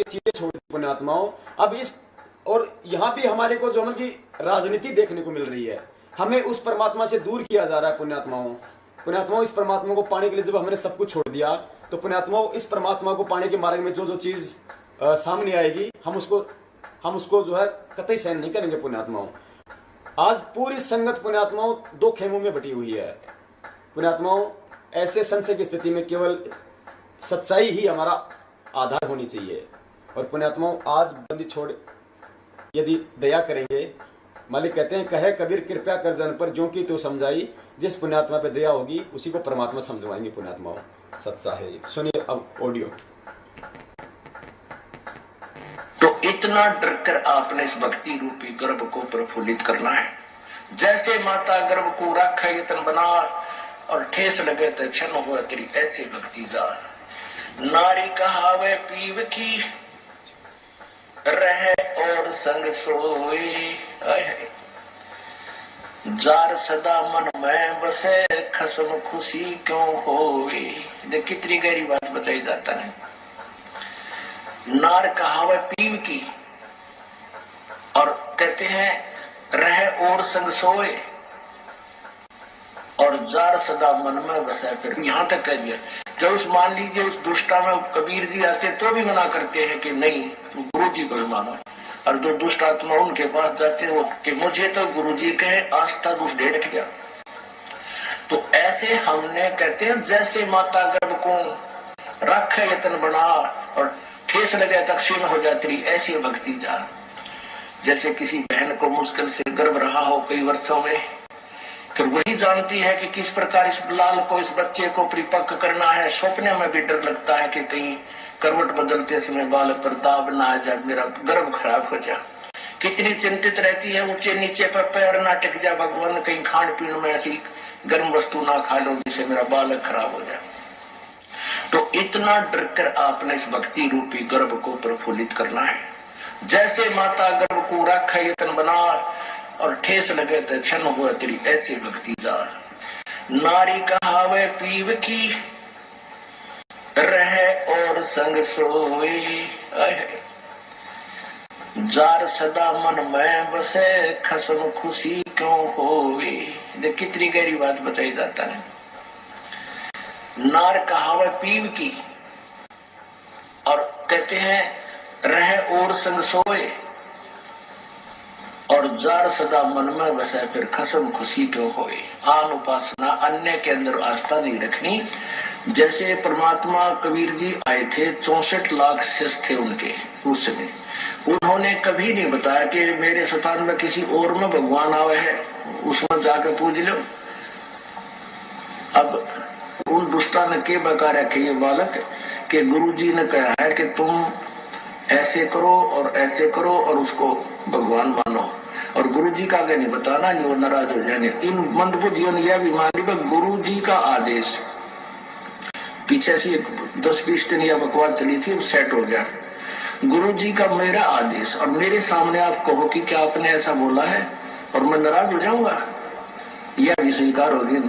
की चीजें छोड़ दी पुण्यात्माओं। अब इस और यहाँ भी हमारे को जो की राजनीति देखने को मिल रही है, हमें उस परमात्मा से दूर किया जा रहा है पुण्यात्माओं। पुण्यात्माओं, इस परमात्मा को पाने के लिए जब हमने सब कुछ छोड़ दिया, तो पुण्यात्माओं इस परमात्मा को पाने के मार्ग में जो जो चीज सामने आएगी, हम उसको जो है कतई सहन नहीं करेंगे पुण्यात्माओं। आज पूरी संगत पुण्यात्माओं दो खेमों में बटी हुई है पुण्यात्माओं। ऐसे संशय की स्थिति में केवल सच्चाई ही हमारा आधार होनी चाहिए। और पुण्यात्माओं, आज बंदी छोड़ यदि दया करेंगे, मालिक कहते हैं कहे कबीर कृपया कर जन पर जो की तो समझाई, जिस पुण्यात्मा पे दया होगी उसी को परमात्मा समझवाएंगे पुण्यात्माओं। सच्चा है। सुनिए अब ऑडियो। तो इतना डरकर आपने इस भक्ति रूपी गर्भ को प्रफुल्लित करना है। जैसे माता गर्भ को रख यतन बना और ठेस लगे तो क्षण हो तेरी ऐसे भक्ति जार। नारी कहावे पीव की रहे और संग सोई, जार सदा मन में बसे खसम खुशी क्यों होई। देख कितनी गहरी बात बताई जाता है। नार कहावे पीव की, और कहते हैं रहे और संग सोए, और जार सदा मन में बसे। फिर यहां तक कह दिया, जब उस मान लीजिए उस दुष्टा में कबीर जी आते तो भी मना करते हैं कि नहीं गुरु जी को भी मानो, और जो दुष्ट आत्मा उनके पास जाते हैं वो कि मुझे तो गुरु जी कहे आस्था दुष्ट ढेर गया। तो ऐसे हमने कहते हैं जैसे माता गर्भ को रख यतन बना और ठेस लगे तक क्षीण हो जाती, ऐसी भक्ति जा। जैसे किसी बहन को मुश्किल से गर्भ रहा हो कई वर्षों में, फिर वही जानती है कि किस प्रकार इस लाल को, इस बच्चे को परिपक्व करना है। सपने में भी डर लगता है कि कहीं करवट बदलते समय बाल प्रताप ना आ जाए, मेरा गर्भ खराब हो जाए। कितनी चिंतित रहती है, ऊंचे नीचे पर पैर ना टिक जाए, भगवान कहीं खान पीन में ऐसी गर्म वस्तु ना खा लो जिससे मेरा बालक खराब हो जाए। तो इतना डरकर आपने इस भक्ति रूपी गर्भ को प्रफुल्लित करना है। जैसे माता गर्भ को रख यतन बना और ठेस लगे तो क्षण हो तेरी ऐसी भक्ति जार। नारी कहावे पीव की रहे और संग सोई, जार सदा मन में बसे खसम खुशी क्यों होई। देख कितनी गहरी बात बताई जाता है। नार कहावे पीव की, और कहते हैं रहे और संग सोए, और जार सदा मन में बसे फिर खसम खुशी क्यों होए। आन उपासना, अन्य के अंदर आस्था नहीं रखनी। जैसे परमात्मा कबीर जी आए थे, 64 लाख शिष्य थे उनके उस समय, उन्होंने कभी नहीं बताया कि मेरे स्थान में किसी और में भगवान आवे है, उसमें जाकर पूज लो। अब उन दुष्टा ने के बका रखे ये बालक के गुरु जी ने कहा है कि तुम ऐसे करो और ऐसे करो और उसको भगवान मानो, और गुरु जी का आगे नहीं बताना, नहीं वो नाराज हो जाएंगे। इन मंदबुद्धियों ने यह भी मान ली गुरु जी का आदेश। पीछे से 10-20 दिन यह बकवास चली थी, सेट हो गया। गुरु जी का मेरा आदेश, और मेरे सामने आप कहो कि क्या आपने ऐसा बोला है, और मैं नाराज हो जाऊंगा, यह भी स्वीकार होगी।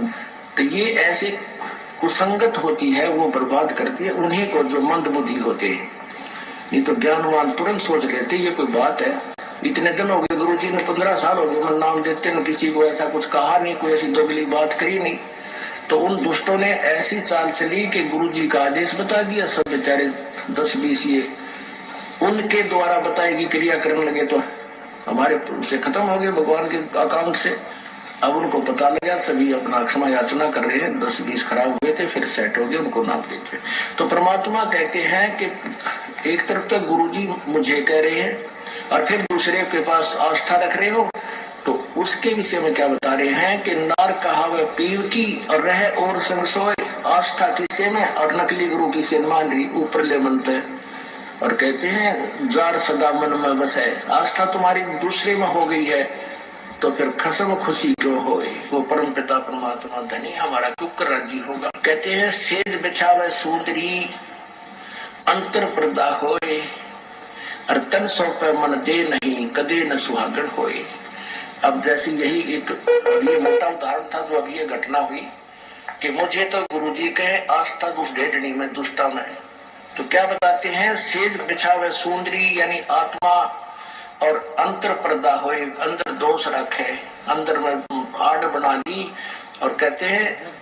तो ये ऐसे कुसंगत होती है, वो बर्बाद करती है उन्हीं को जो मंदबुद्धि होते हैं। नहीं तो ज्ञानवान तुरंत सोच लेते ये कोई बात है। इतने दिन हो गए गुरु जी ने, 15 साल हो गए, मैं नाम देते न किसी को ऐसा कुछ कहा नहीं, कोई ऐसी दोगली बात करी नहीं। तो उन दुष्टों ने ऐसी चाल चली कि गुरु जी का आदेश बता दिया। सब बेचारे 10-20 ये उनके द्वारा बताएगी क्रिया करने लगे, तो हमारे से खत्म हो गए भगवान के अकाउंट से। अब उनको पता लगा, सभी अपना क्षमा याचना कर रहे हैं। 10-20 खराब हुए थे, फिर सेट हो गए, उनको नाम देते। तो परमात्मा कहते हैं कि एक तरफ तो गुरु जी मुझे कह रहे हैं और फिर दूसरे के पास आस्था रख रहे हो, तो उसके विषय में क्या बता रहे हैं कि नार कहावे पीव की और रहे और संग सोए। आस्था किसे में और नकली गुरु की से मान रही, ऊपर ले बनते। और कहते हैं जार सदा मन में बसे। आस्था तुम्हारी दूसरे में हो गई है तो फिर खसम खुशी क्यों होए। वो परम पिता परमात्मा धनी हमारा क्यों कर राजी होगा। कहते हैं सेज बिछावे सूंदरी अंतर पर्दा होए, और तन सौंपे मन दे नहीं कदे न सुहागण होए। अब जैसे यही एक ये मोटा उदाहरण था जो अभी ये घटना हुई कि मुझे तो गुरुजी कहे आस्था दुष्ट ढेडनी में दुष्टा में, तो क्या बताते हैं, सेज बिछावे सुंदरी यानी आत्मा और अंतर पर्दा हो, अंदर दोष रखे, अंदर में आड़ बना ली, और कहते हैं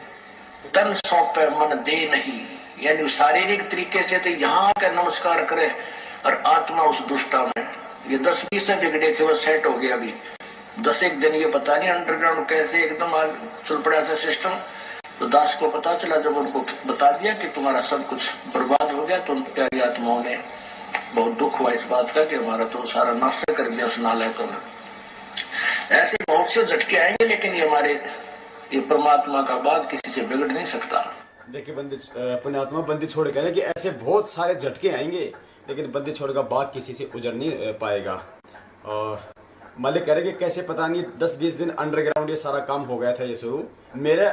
तन सौंपे मन दे नहीं, यानी शारीरिक तरीके से तो यहाँ आकर नमस्कार करे, और आत्मा उस दुष्टा में, ये 10-20 से बिगड़े थे वो सेट हो गया अभी 10 दिन, ये पता नहीं अंडरग्राउंड कैसे एकदम चल पड़ा था सिस्टम। तो दास को पता चला, जब उनको बता दिया कि तुम्हारा सब कुछ बर्बाद हो गया, तो उन प्यारी आत्माओं ने बहुत दुख हुआ इस बात का कि हमारा तो सारा नाश कर दिया उस नालायकों ने। ऐसे बहुत से झटके आएंगे, लेकिन ये हमारे ये परमात्मा का बाग किसी से बिगड़ नहीं सकता। देखिए बंदी पुण्यात्मा बंदी छोड़ कह रहे कि ऐसे बहुत सारे झटके आएंगे, लेकिन बंदी छोड़ का बाग किसी से उजड़ नहीं पाएगा। और मालिक कह रहे कि कैसे पता नहीं 10-20 दिन अंडरग्राउंड ये सारा काम हो गया था ये शुरू। मेरे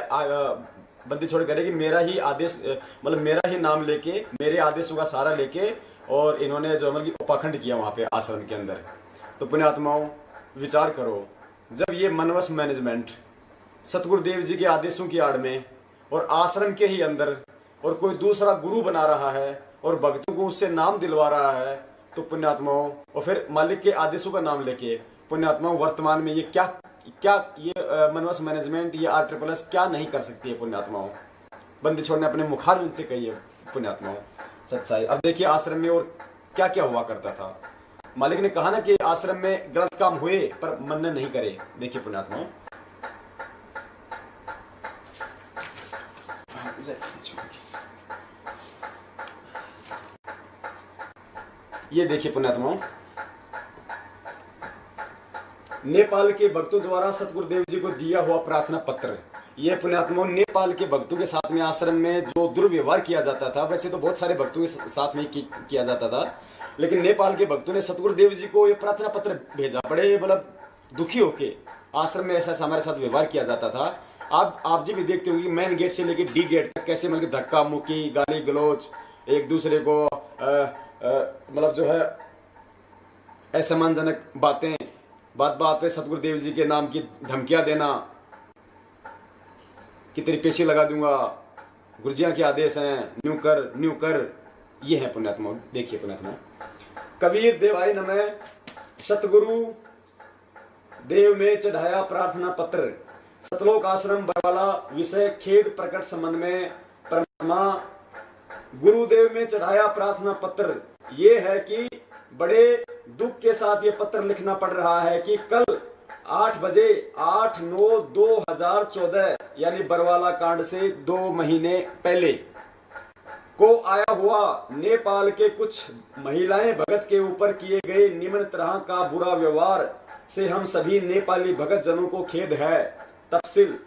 बंदी छोड़ कह रहे कि मेरा ही आदेश, मतलब मेरा ही नाम लेके, मेरे आदेशों का सहारा लेके, और इन्होंने जो मतलब कि उपाखंड किया वहां पे आश्रम के अंदर। तो पुण्यात्माओं विचार करो, जब ये मनवस मैनेजमेंट सतगुरुदेव जी के आदेशों की आड़ में और आश्रम के ही अंदर और कोई दूसरा गुरु बना रहा है और भक्तों को उससे नाम दिलवा रहा है, तो पुण्यात्माओं और फिर मालिक के आदेशों का नाम लेके पुण्यात्माओं वर्तमान में ये क्या ये मनवस मैनेजमेंट, ये RSSS क्या नहीं कर सकती है पुण्यात्माओं। बंदी छोड़ ने अपने मुखारविंद से कही है पुण्यात्माओं सच्चाई। अब देखिए आश्रम में और क्या क्या हुआ करता था। मालिक ने कहा ना कि आश्रम में गलत काम हुए पर मन ने नहीं करे। देखिए पुण्यात्माओं, ये देखिए पुण्यात्माओं, नेपाल के भक्तों द्वारा सतगुरुदेव जी को दिया हुआ प्रार्थना पत्र। ये पुण्यात्माओं नेपाल के भक्तों के साथ में आश्रम में जो दुर्व्यवहार किया जाता था, वैसे तो बहुत सारे भक्तों के साथ में किया जाता था, लेकिन नेपाल के भक्तों ने सतगुरुदेव जी को ये प्रार्थना पत्र भेजा, बड़े मतलब दुखी होके आश्रम में ऐसा हमारे साथ व्यवहार किया जाता था। आप जी भी देखते होंगे मेन गेट से लेके डी गेट तक कैसे मतलब धक्का मुक्की, गाली गलौज, एक दूसरे को मतलब जो है असम्मानजनक बातें, बात बात पे सतगुरुदेव जी के नाम की धमकियां देना कि तेरी पेशी लगा दूंगा, गुरुजियां के आदेश हैं, न्यू कर, ये है पुण्यात्मा। देखिए पुण्यात्मा, कबीर देवाय नमः, सतगुरु देव में चढ़ाया प्रार्थना पत्र, सतलोक आश्रम बरवाला, विषय खेद प्रकट संबंध में परमात्मा गुरुदेव में चढ़ाया प्रार्थना पत्र। ये है कि बड़े दुख के साथ ये पत्र लिखना पड़ रहा है कि कल 8 बजे 8/9/2014 यानी बरवाला कांड से 2 महीने पहले को आया हुआ नेपाल के कुछ महिलाएं भगत के ऊपर किए गए निम्न तरह का बुरा व्यवहार से हम सभी नेपाली भगत जनों को खेद है। तफसील,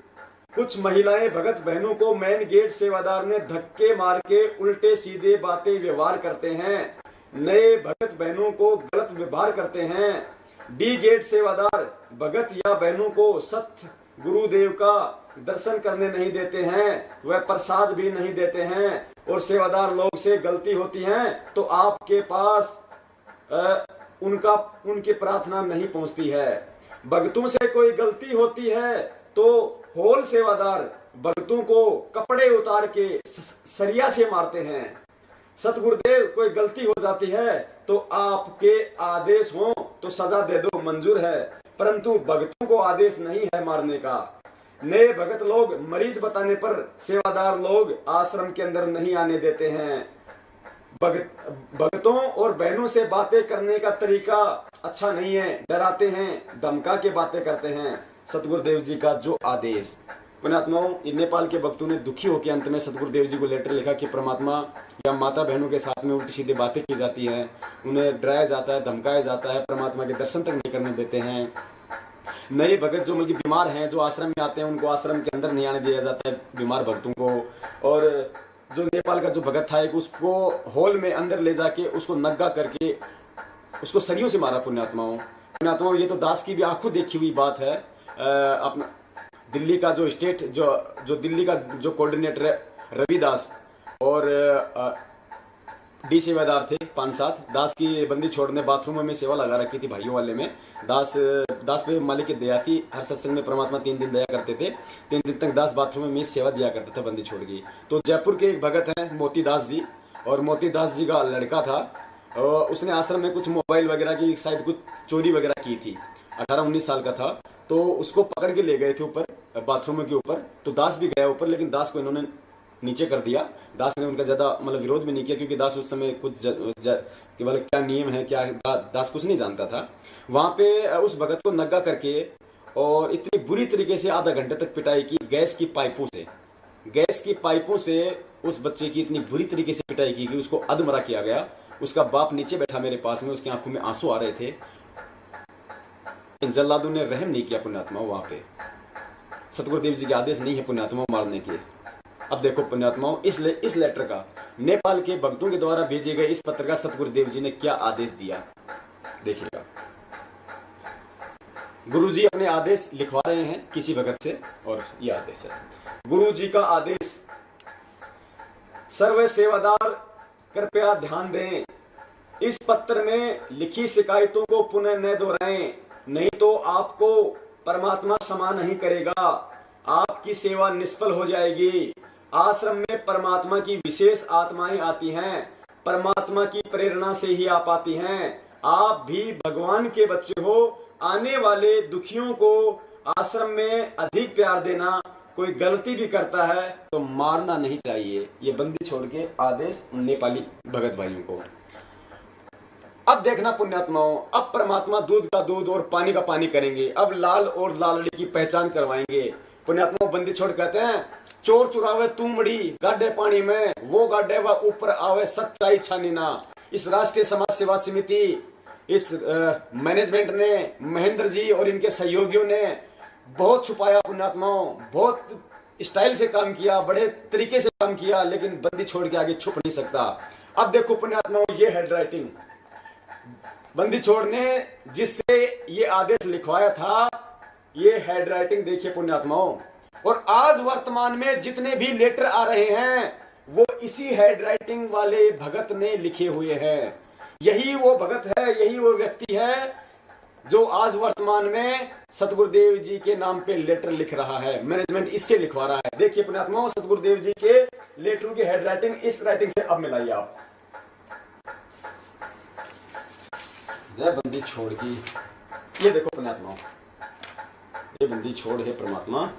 कुछ महिलाएं भगत बहनों को मेन गेट सेवादार ने धक्के मार के उल्टे सीधे बातें व्यवहार करते हैं, नए भगत बहनों को गलत व्यवहार करते हैं। डी गेट सेवादार भगत या बहनों को सत्य गुरुदेव का दर्शन करने नहीं देते हैं, वह प्रसाद भी नहीं देते हैं, और सेवादार लोग से गलती होती है तो आपके पास उनकी प्रार्थना नहीं पहुंचती है। भक्तों से कोई गलती होती है तो होल सेवादार भक्तों को कपड़े उतार के सरिया से मारते हैं। सतगुरुदेव कोई गलती हो जाती है तो आपके आदेश हो तो सजा दे दो, मंजूर है, परंतु भक्तों को आदेश नहीं है मारने का। नए भगत लोग मरीज बताने पर सेवादार लोग आश्रम के अंदर नहीं आने देते हैं। भक्तों और बहनों से बातें करने का तरीका अच्छा नहीं है, डराते हैं, धमका के बातें करते हैं। सतगुरुदेव जी का जो आदेश, पुण्यात्माओं, नेपाल के भक्तों ने दुखी होकर अंत में सतगुरुदेव जी को लेटर लिखा कि परमात्मा या माता बहनों के साथ में उल्टी सीधी बातें की जाती हैं, उन्हें डराया जाता है, धमकाया जाता है, परमात्मा के दर्शन तक नहीं करने देते हैं। नए भगत जो मतलब बीमार हैं, जो आश्रम में आते हैं, उनको आश्रम के अंदर नहीं आने दिया जाता है बीमार भक्तों को। और जो नेपाल का जो भगत था एक उसको हॉल में अंदर ले जाके उसको नग्गा करके उसको सरियों से मारा। पुण्यात्माओं, ये तो दास की भी आंखों देखी हुई बात है। अपना दिल्ली का जो स्टेट जो दिल्ली का जो कोऑर्डिनेटर है रविदास और डी सेवादार थे 5-7, दास की बंदी छोड़ने बाथरूम में सेवा लगा रखी थी भाइयों वाले में। दास पे मालिक की दया थी, हर सत्संग में परमात्मा 3 दिन दया करते थे, 3 दिन तक दास बाथरूम में सेवा दिया करता था बंदी छोड़ की। तो जयपुर के एक भगत हैं मोती दास जी, और मोती दास जी का लड़का था, और उसने आश्रम में कुछ मोबाइल वगैरह की शायद कुछ चोरी वगैरह की थी। 18-19 साल का था, तो उसको पकड़ के ले गए थे ऊपर बाथरूम के ऊपर। तो दास भी गया ऊपर, लेकिन दास को इन्होंने नीचे कर दिया। दास ने उनका ज्यादा मतलब विरोध भी नहीं किया, क्योंकि दास उस समय कुछ कि मतलब क्या नियम है क्या दास कुछ नहीं जानता था। वहां पे उस भगत को नंगा करके और इतनी बुरी तरीके से आधा घंटे तक पिटाई की गैस की पाइपों से। गैस की पाइपों से उस बच्चे की इतनी बुरी तरीके से पिटाई की कि उसको अधमरा किया गया। उसका बाप नीचे बैठा मेरे पास में, उसकी आंखों में आंसू आ रहे थे। इन जल्लादों ने रहम नहीं किया पुण्यात्मा वहां पे। सतगुरुदेव जी के आदेश नहीं है पुण्यात्मा मारने के। अब देखो पुण्यात्माओं, इस लेटर का नेपाल के भक्तों के द्वारा भेजे गए इस पत्र का सतगुरुदेव जी ने क्या आदेश दिया, देखिएगा। गुरुजी अपने आदेश लिखवा रहे हैं किसी भगत से, और यह आदेश है गुरुजी का आदेश। सर्व सेवादार कृपया ध्यान दें, इस पत्र में लिखी शिकायतों को पुनः न दोहराएं, नहीं तो आपको परमात्मा क्षमा नहीं करेगा, आपकी सेवा निष्फल हो जाएगी। आश्रम में परमात्मा की विशेष आत्माएं आती हैं, परमात्मा की प्रेरणा से ही आप आती हैं। आप भी भगवान के बच्चे हो। आने वाले दुखियों को आश्रम में अधिक प्यार देना, कोई गलती भी करता है तो मारना नहीं चाहिए। ये बंदी छोड़ के आदेश नेपाली भगत भाइयों को। अब देखना पुण्यात्माओं, अब परमात्मा दूध का दूध और पानी का पानी करेंगे। अब लाल और लालड़ी की पहचान करवाएंगे। पुण्यात्माओं बंदी छोड़ कहते हैं, चोर चुरावे तूमड़ी गाड्डे पानी में, वो गाड्डे व ऊपर आवे सच्चाई छानी ना। इस राष्ट्रीय समाज सेवा समिति, इस मैनेजमेंट ने, महेंद्र जी और इनके सहयोगियों ने बहुत छुपाया पुण्यात्माओं, बहुत स्टाइल से काम किया, बड़े तरीके से काम किया, लेकिन बंदी छोड़ के आगे छुप नहीं सकता। अब देखो पुण्यात्माओं, ये हैंड राइटिंग बंदी छोड़ ने जिससे ये आदेश लिखवाया था, ये हैंड राइटिंग देखिए पुण्यात्माओं। और आज वर्तमान में जितने भी लेटर आ रहे हैं वो इसी हैंड राइटिंग वाले भगत ने लिखे हुए हैं। यही वो भगत है, यही वो व्यक्ति है जो आज वर्तमान में सतगुरुदेव जी के नाम पे लेटर लिख रहा है। मैनेजमेंट इससे लिखवा रहा है। देखिए पुण्यात्माओं, सतगुरुदेव जी के लेटरों की हैंड राइटिंग इस राइटिंग से अब मिलाइए आप। जय बंदी छोड़ की, ये देखो पुण्यात्माओं, ये बंदी छोड़ है परमात्मा।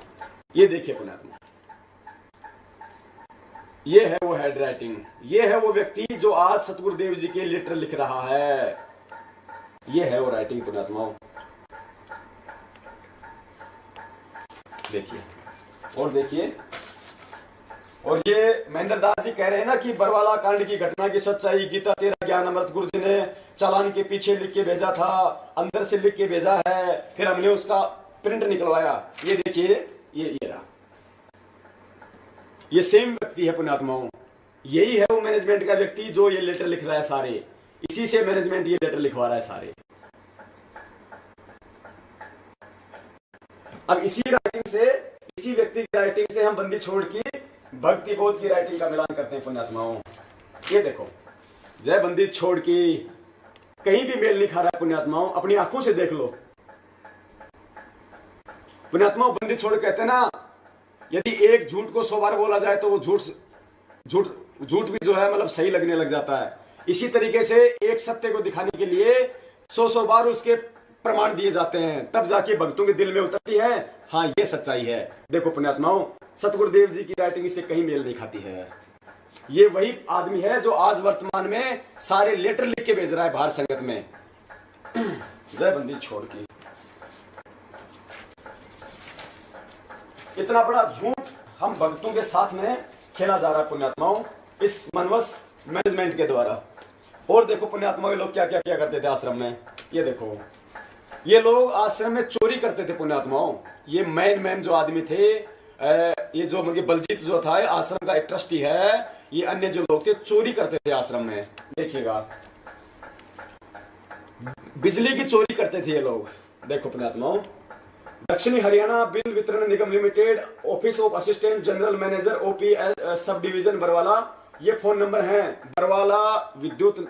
ये देखिए पुण्यात्मा, ये है वो हैंड राइटिंग, ये है वो व्यक्ति जो आज सतगुरुदेव जी के लेटर लिख रहा है। ये है वो राइटिंग पुण्यात्माओं, देखिए और देखिए। और ये महेंद्र दास जी कह रहे हैं ना कि बरवाला कांड की घटना की सच्चाई गीता तेरा ज्ञान अमृत गुरु जी ने चालान के पीछे लिख के भेजा था, अंदर से लिख के भेजा है, फिर हमने उसका प्रिंट निकलवाया। ये देखिए, ये रहा, ये सेम व्यक्ति है पुण्यात्माओं। यही है वो मैनेजमेंट का व्यक्ति जो ये लेटर लिख रहा है सारे। इसी से मैनेजमेंट ये लेटर लिखवा रहा है सारे। अब इसी राइटिंग से, इसी व्यक्ति की राइटिंग से हम बंदी छोड़ की भक्ति बोध की राइटिंग का मिलान करते हैं पुण्यात्माओं। ये देखो, जय बंदी छोड़ की कहीं भी मेल नहीं खा रहा है पुण्यात्माओं, अपनी आंखों से देख लो पुण्यात्माओं। बंदी छोड़ कहते हैं ना, यदि एक झूठ को 100 बार बोला जाए तो वो झूठ भी जो है मतलब सही लगने लग जाता है। इसी तरीके से एक सत्य को दिखाने के लिए 100 बार उसके प्रमाण दिए जाते हैं, तब जाके भक्तों के दिल में उतरती है, हाँ ये सच्चाई है। देखो पुण्यात्माओं, सतगुरुदेव जी की राइटिंग इससे कहीं मेल नहीं खाती है। ये वही आदमी है जो आज वर्तमान में सारे लेटर लिख के भेज रहा है बाहर संगत में। जय बंदी छोड़ की, इतना बड़ा झूठ हम भक्तों के साथ में खेला जा रहा है पुण्यात्माओं, इस मनवस मैनेजमेंट के द्वारा। और देखो पुण्यात्माओं, ये लोग क्या क्या किया करते थे आश्रम में। ये देखो, ये लोग आश्रम में चोरी करते थे पुण्यात्माओं। ये मैन जो आदमी थे, ये जो मतलब बलजीत जो था आश्रम का एक ट्रस्टी है, ये अन्य जो लोग थे चोरी करते थे आश्रम में। देखिएगा, बिजली की चोरी करते थे ये लोग। देखो पुण्यात्माओं, दक्षिणी हरियाणा बिल वितरण निगम limited, office of assistant general manager OP sub division Barwala, ये फोन नंबर है बरवाला विद्युत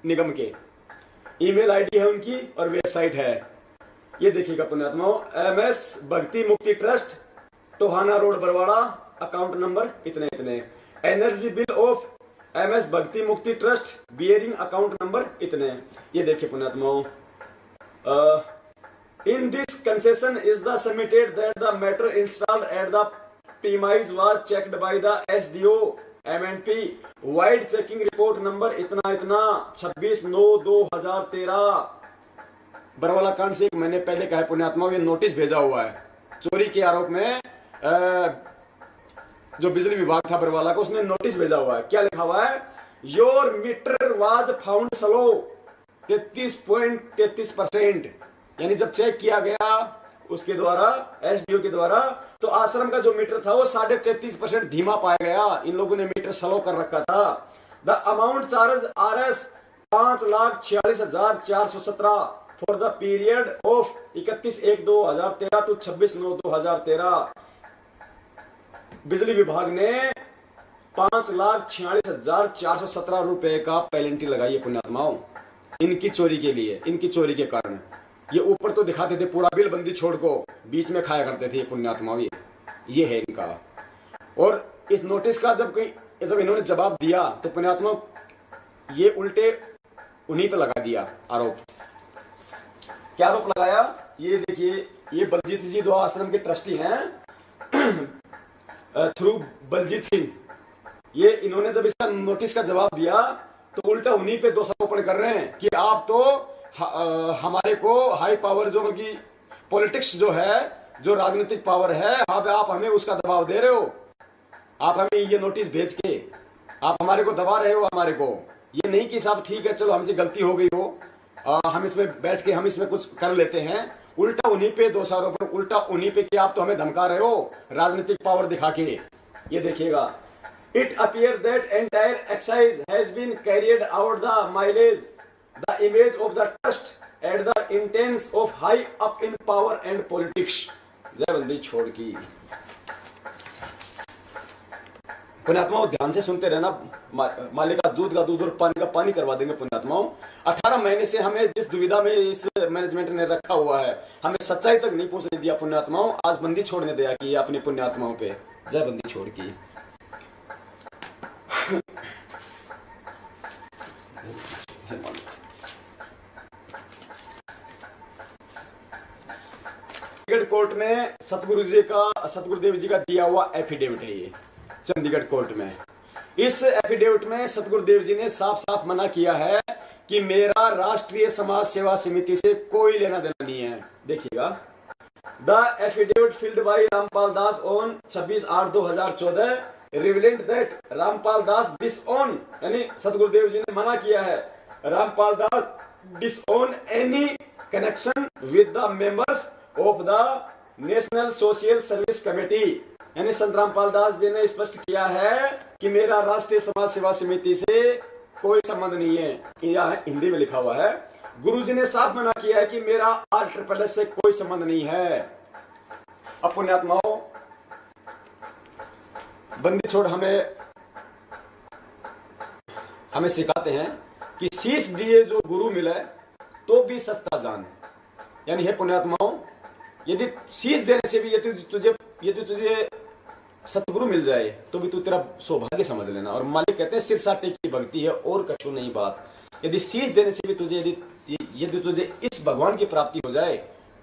निगम के। ईमेल आईडी है उनकी और वेबसाइट है। ये देखिएगा पुण्यात्माओं, MS Bhakti Mukti trust, Tohana road Barwara, account number इतने इतने। एनर्जी बिल ऑफ MS भक्ति Mukti trust bearing account number इतने। ये देखिए पुण्यात्माओं, in this concession is the submitted that the matter installed at the premise was checked by the SDO MNP vide checking report number इतना इतना 26/9/2013। बरवाला कांड से एक महीने पहले का है पुण्यात्माओं, ये नोटिस भेजा हुआ है चोरी के आरोप में। जो बिजली विभाग था बरवाला को, उसने नोटिस भेजा हुआ है। क्या लिखा हुआ है? Your meter was found slow 33.33%। यानी जब चेक किया गया उसके द्वारा, SDO के द्वारा, तो आश्रम का जो मीटर था वो 33.5% धीमा पाया गया। इन लोगों ने मीटर स्लो कर रखा था। The amount charge RS 5,46,417 for the period of 31/1/2013 to 26/9/2013। बिजली विभाग ने 5,46,417 रुपए का पेनल्टी लगाई है पुण्यात्माओं, इनकी चोरी के लिए, इनकी चोरी के कारण। ये ऊपर तो दिखाते थे पूरा बिल बंदी छोड़ को, बीच में खाया करते थे ये पुण्यात्माओं। ये है इनका। और इस नोटिस का जब इन्होंने जवाब दिया तो पुण्यात्माओं ये उल्टे उन्हीं पे लगा दिया आरोप। क्या आरोप लगाया? ये देखिए, ये बलजीत जी दो आश्रम के ट्रस्टी हैं थ्रू बलजीत सिंह। ये इन्होंने जब इसका नोटिस का जवाब दिया तो उल्टा उन्हीं पे दोषारोपण कर रहे हैं कि आप तो हमारे को हाई पावर, जो बल्कि पॉलिटिक्स जो है, जो राजनीतिक पावर है, वहां पे आप हमें उसका दबाव दे रहे हो। आप हमें ये नोटिस भेज के आप हमारे को दबा रहे हो। हमारे को ये नहीं कि साहब ठीक है चलो हमसे गलती हो गई हो, हम इसमें बैठ के हम इसमें कुछ कर लेते हैं। उल्टा उन्हीं पे दोषारोपण, उल्टा उन्हीं पे कि आप तो हमें धमका रहे हो राजनीतिक पावर दिखा के। ये देखिएगा, it appear that entire exercise has been carried out the mileage the image of the trust at the intense of high up in power and politics. जय बंदी छोड़ की। पुण्यात्माओं ध्यान से सुनते रहना। मालिका दूध का दूध और पानी का पानी करवा देंगे पुण्यात्माओं। 18 महीने से हमें जिस दुविधा में इस मैनेजमेंट ने रखा हुआ है, हमें सच्चाई तक नहीं पहुंचने दिया पुण्यात्माओं। आज बंदी छोड़ने दिया कि अपनी पुण्यात्माओं पे। जय बंदी छोड़ की। चंडीगढ़ कोर्ट में सतगुरुदेव जी का दिया हुआ एफिडेविट है ये, चंडीगढ़ कोर्ट में। इस एफिडेविट में सतगुरुदेव जी ने साफ साफ मना किया है कि मेरा राष्ट्रीय समाज सेवा समिति से कोई लेना देना नहीं है। देखिएगा, the affidavit filed by Rampal Das on 26/8/2014 relevant that Rampal Das disown, यानी सतगुरुदेव जी ने मना किया है Rampal Das disown any connection with the members of the national social service committee. यानी संत रामपाल दास जी ने स्पष्ट किया है कि मेरा राष्ट्रीय समाज सेवा समिति से कोई संबंध नहीं है। यह हिंदी में लिखा हुआ है। गुरुजी ने साफ मना किया है कि मेरा RSSS से कोई संबंध नहीं है। अब पुण्यात्माओं, बंदी छोड़ हमें सिखाते हैं कि शीश दिए जो गुरु मिले तो भी सस्ता जान। यानी हे पुण्यात्माओं, यदि शीश देने से भी यदि तुझे सतगुरु मिल जाए तो भी तू तेरा सौभाग्य समझ लेना। और मालिक कहते हैं सिरसाटे की भक्ति है और कछु नहीं बात। यदि शीश देने से भी तुझे यदि तुझे इस भगवान की प्राप्ति हो जाए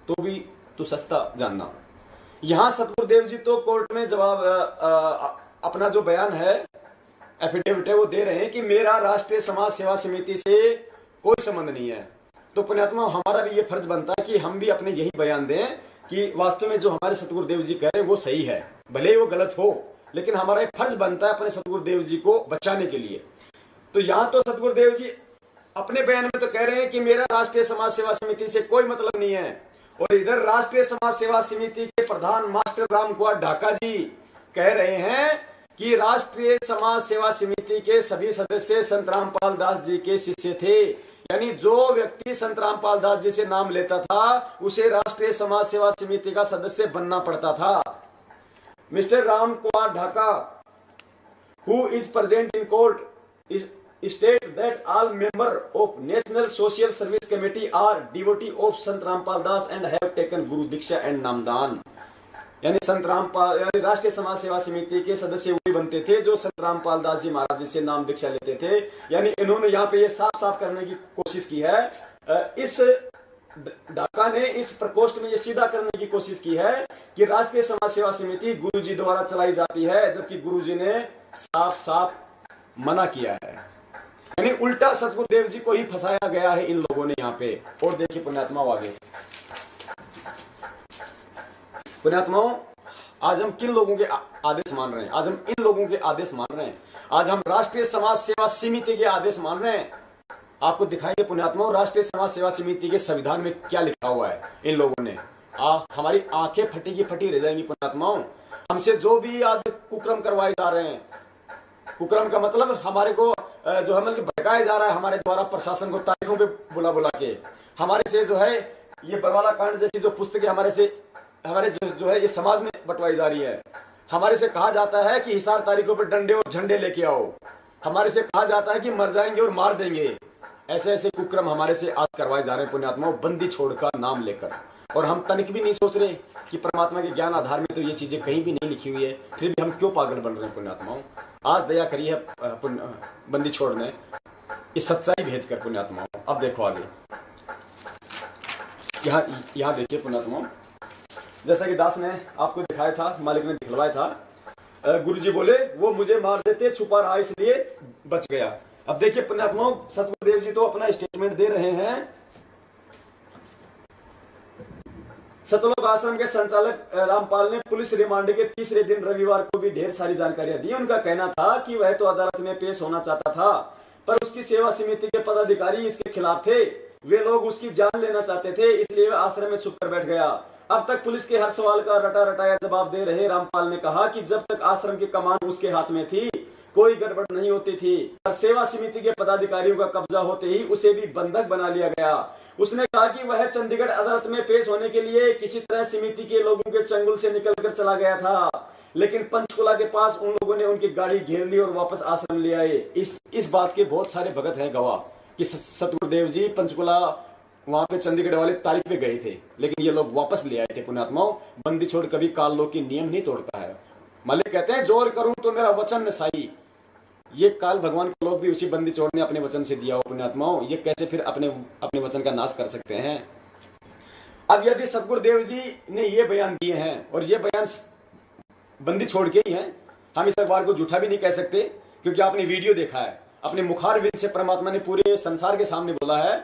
तो भी तू सस्ता जानना। यहाँ सतगुरुदेव जी तो कोर्ट में जवाब अपना जो बयान है, एफिडेविट है, वो दे रहे हैं कि मेरा राष्ट्रीय समाज सेवा समिति से कोई संबंध नहीं है। तो पुण्यात्मा हमारा भी ये फर्ज बनता है कि हम भी अपने यही बयान दें कि वास्तव में जो हमारे सतगुरुदेव जी कह रहे हैं वो सही है, भले ही वो गलत हो, लेकिन हमारा एक फर्ज बनता है अपने सतगुरुदेव जी को बचाने के लिए। तो यहाँ तो सतगुरुदेव जी अपने बयान में तो कह रहे हैं कि मेरा राष्ट्रीय समाज सेवा समिति से कोई मतलब नहीं है, और इधर राष्ट्रीय समाज सेवा समिति के प्रधान मास्टर राम कुमार ढाका जी कह रहे हैं कि राष्ट्रीय समाज सेवा समिति के सभी सदस्य संत रामपाल दास जी के शिष्य थे। यानी जो व्यक्ति संत रामपाल दास जी से नाम लेता था उसे राष्ट्रीय समाज सेवा समिति का सदस्य बनना पड़ता था। Mister Ram Kumar Dhaka, who is present in court, state that all members of National Social Service Committee are devotee of Sant Rampal Das and have taken Guru Diksha and Namdan। यानी संत रामपाल यानी राष्ट्रीय समाज सेवा समिति के सदस्य वही बनते थे जो संत रामपाल दास जी महाराज जी से नाम दीक्षा लेते थे। यानी इन्होंने यहाँ पे ये साफ साफ करने की कोशिश की है, इस ढाका ने इस प्रकोष्ठ में ये सीधा करने की कोशिश की है कि राष्ट्रीय समाज सेवा समिति गुरु जी द्वारा चलाई जाती है, जबकि गुरु जी ने साफ साफ मना किया है। यानी उल्टा सतगुरुदेव जी को ही फंसाया गया है इन लोगों ने यहाँ पे। और देखिए पुण्यात्माओं, आगे पुण्यात्माओं, आज हम किन लोगों के आदेश मान रहे हैं? आज हम इन लोगों के आदेश मान रहे हैं। आज हम राष्ट्रीय समाज सेवा समिति के आदेश मान रहे हैं। आपको दिखाएंगे पुण्यात्माओं, राष्ट्रीय समाज सेवा समिति के संविधान में क्या लिखा हुआ है इन लोगों ने। हमारी आंखें फटी की फटी रह जाएंगी पुण्यात्माओं। हमसे जो भी आज कुक्रम करवाए जा रहे हैं, कुक्रम का मतलब हमारे को जो है मतलब भड़काया जा रहा है हमारे द्वारा प्रशासन को तारीखों पे बुला बुला के, हमारे से जो है ये बरवाला कांड जैसी जो पुस्तकें हमारे जो है ये समाज में बंटवाई जा रही है। हमारे से कहा जाता है कि हिसार तारीखों पर डंडे और झंडे लेके आओ। हमारे से कहा जाता है कि मर जाएंगे और मार देंगे। ऐसे ऐसे कुक्रम हमारे से आज करवाए जा रहे हैं पुण्यात्माओं, बंदी छोड़ का नाम लेकर। और हम तनिक भी नहीं सोच रहे कि परमात्मा के ज्ञान आधार में तो ये चीजें कहीं भी नहीं लिखी हुई है, फिर भी हम क्यों पागल बन रहे हैं पुण्यात्माओं। आज दया करी है बंदी छोड़ने इस सच्चाई भेज कर पुण्यात्माओं। अब देखो आगे, यहाँ देखिए पुण्यात्माओं, जैसा कि दास ने आपको दिखाया था, मालिक ने दिखलवाया था, गुरुजी बोले वो मुझे मार देते, छुपा रहा इसलिए बच गया। अब देखिए पुण्यात्माओं, सतगुरुदेव जी तो अपना स्टेटमेंट दे रहे हैं। सतलोक आश्रम के संचालक रामपाल ने पुलिस रिमांड के तीसरे दिन रविवार को भी ढेर सारी जानकारियां दी। उनका कहना था कि वह तो अदालत में पेश होना चाहता था, पर उसकी सेवा समिति के पदाधिकारी इसके खिलाफ थे। वे लोग उसकी जान लेना चाहते थे, इसलिए वह आश्रम में छुप कर बैठ गया। अब तक पुलिस के हर सवाल का रटा रटाया जवाब दे रहे रामपाल ने कहा कि जब तक आश्रम की कमान उसके हाथ में थी कोई गड़बड़ नहीं होती थी, पर सेवा समिति के पदाधिकारियों का कब्जा होते ही उसे भी बंधक बना लिया गया। उसने कहा कि वह चंडीगढ़ अदालत में पेश होने के लिए किसी तरह समिति के लोगों के चंगुल से निकलकर चला गया था, लेकिन पंचकुला के पास उन लोगों ने उनकी गाड़ी घेर ली और वापस आश्रम ले आए। इस बात के बहुत सारे भगत हैं गवाह कि सतगुरुदेव जी पंचकुला वहां पे चंडीगढ़ वाले तारीख पे गए थे, लेकिन ये लोग वापस ले आए थे पुण्यात्माओं। बंदी छोड़ कभी काल लोक की नियम नहीं तोड़ता है। मालिक कहते हैं जोर करूं तो मेरा वचन न साई। ये काल भगवान को लोग भी उसी बंदी छोड़ ने अपने वचन से दिया हो पुण्यात्माओं, ये कैसे फिर अपने वचन का नाश कर सकते हैं। अब यदि सतगुरुदेव जी ने ये बयान दिए हैं और ये बयान बंदी छोड़ के ही हैं, हम इस अखबार को झूठा भी नहीं कह सकते, क्योंकि आपने वीडियो देखा है। अपने मुखार विद से परमात्मा ने पूरे संसार के सामने बोला है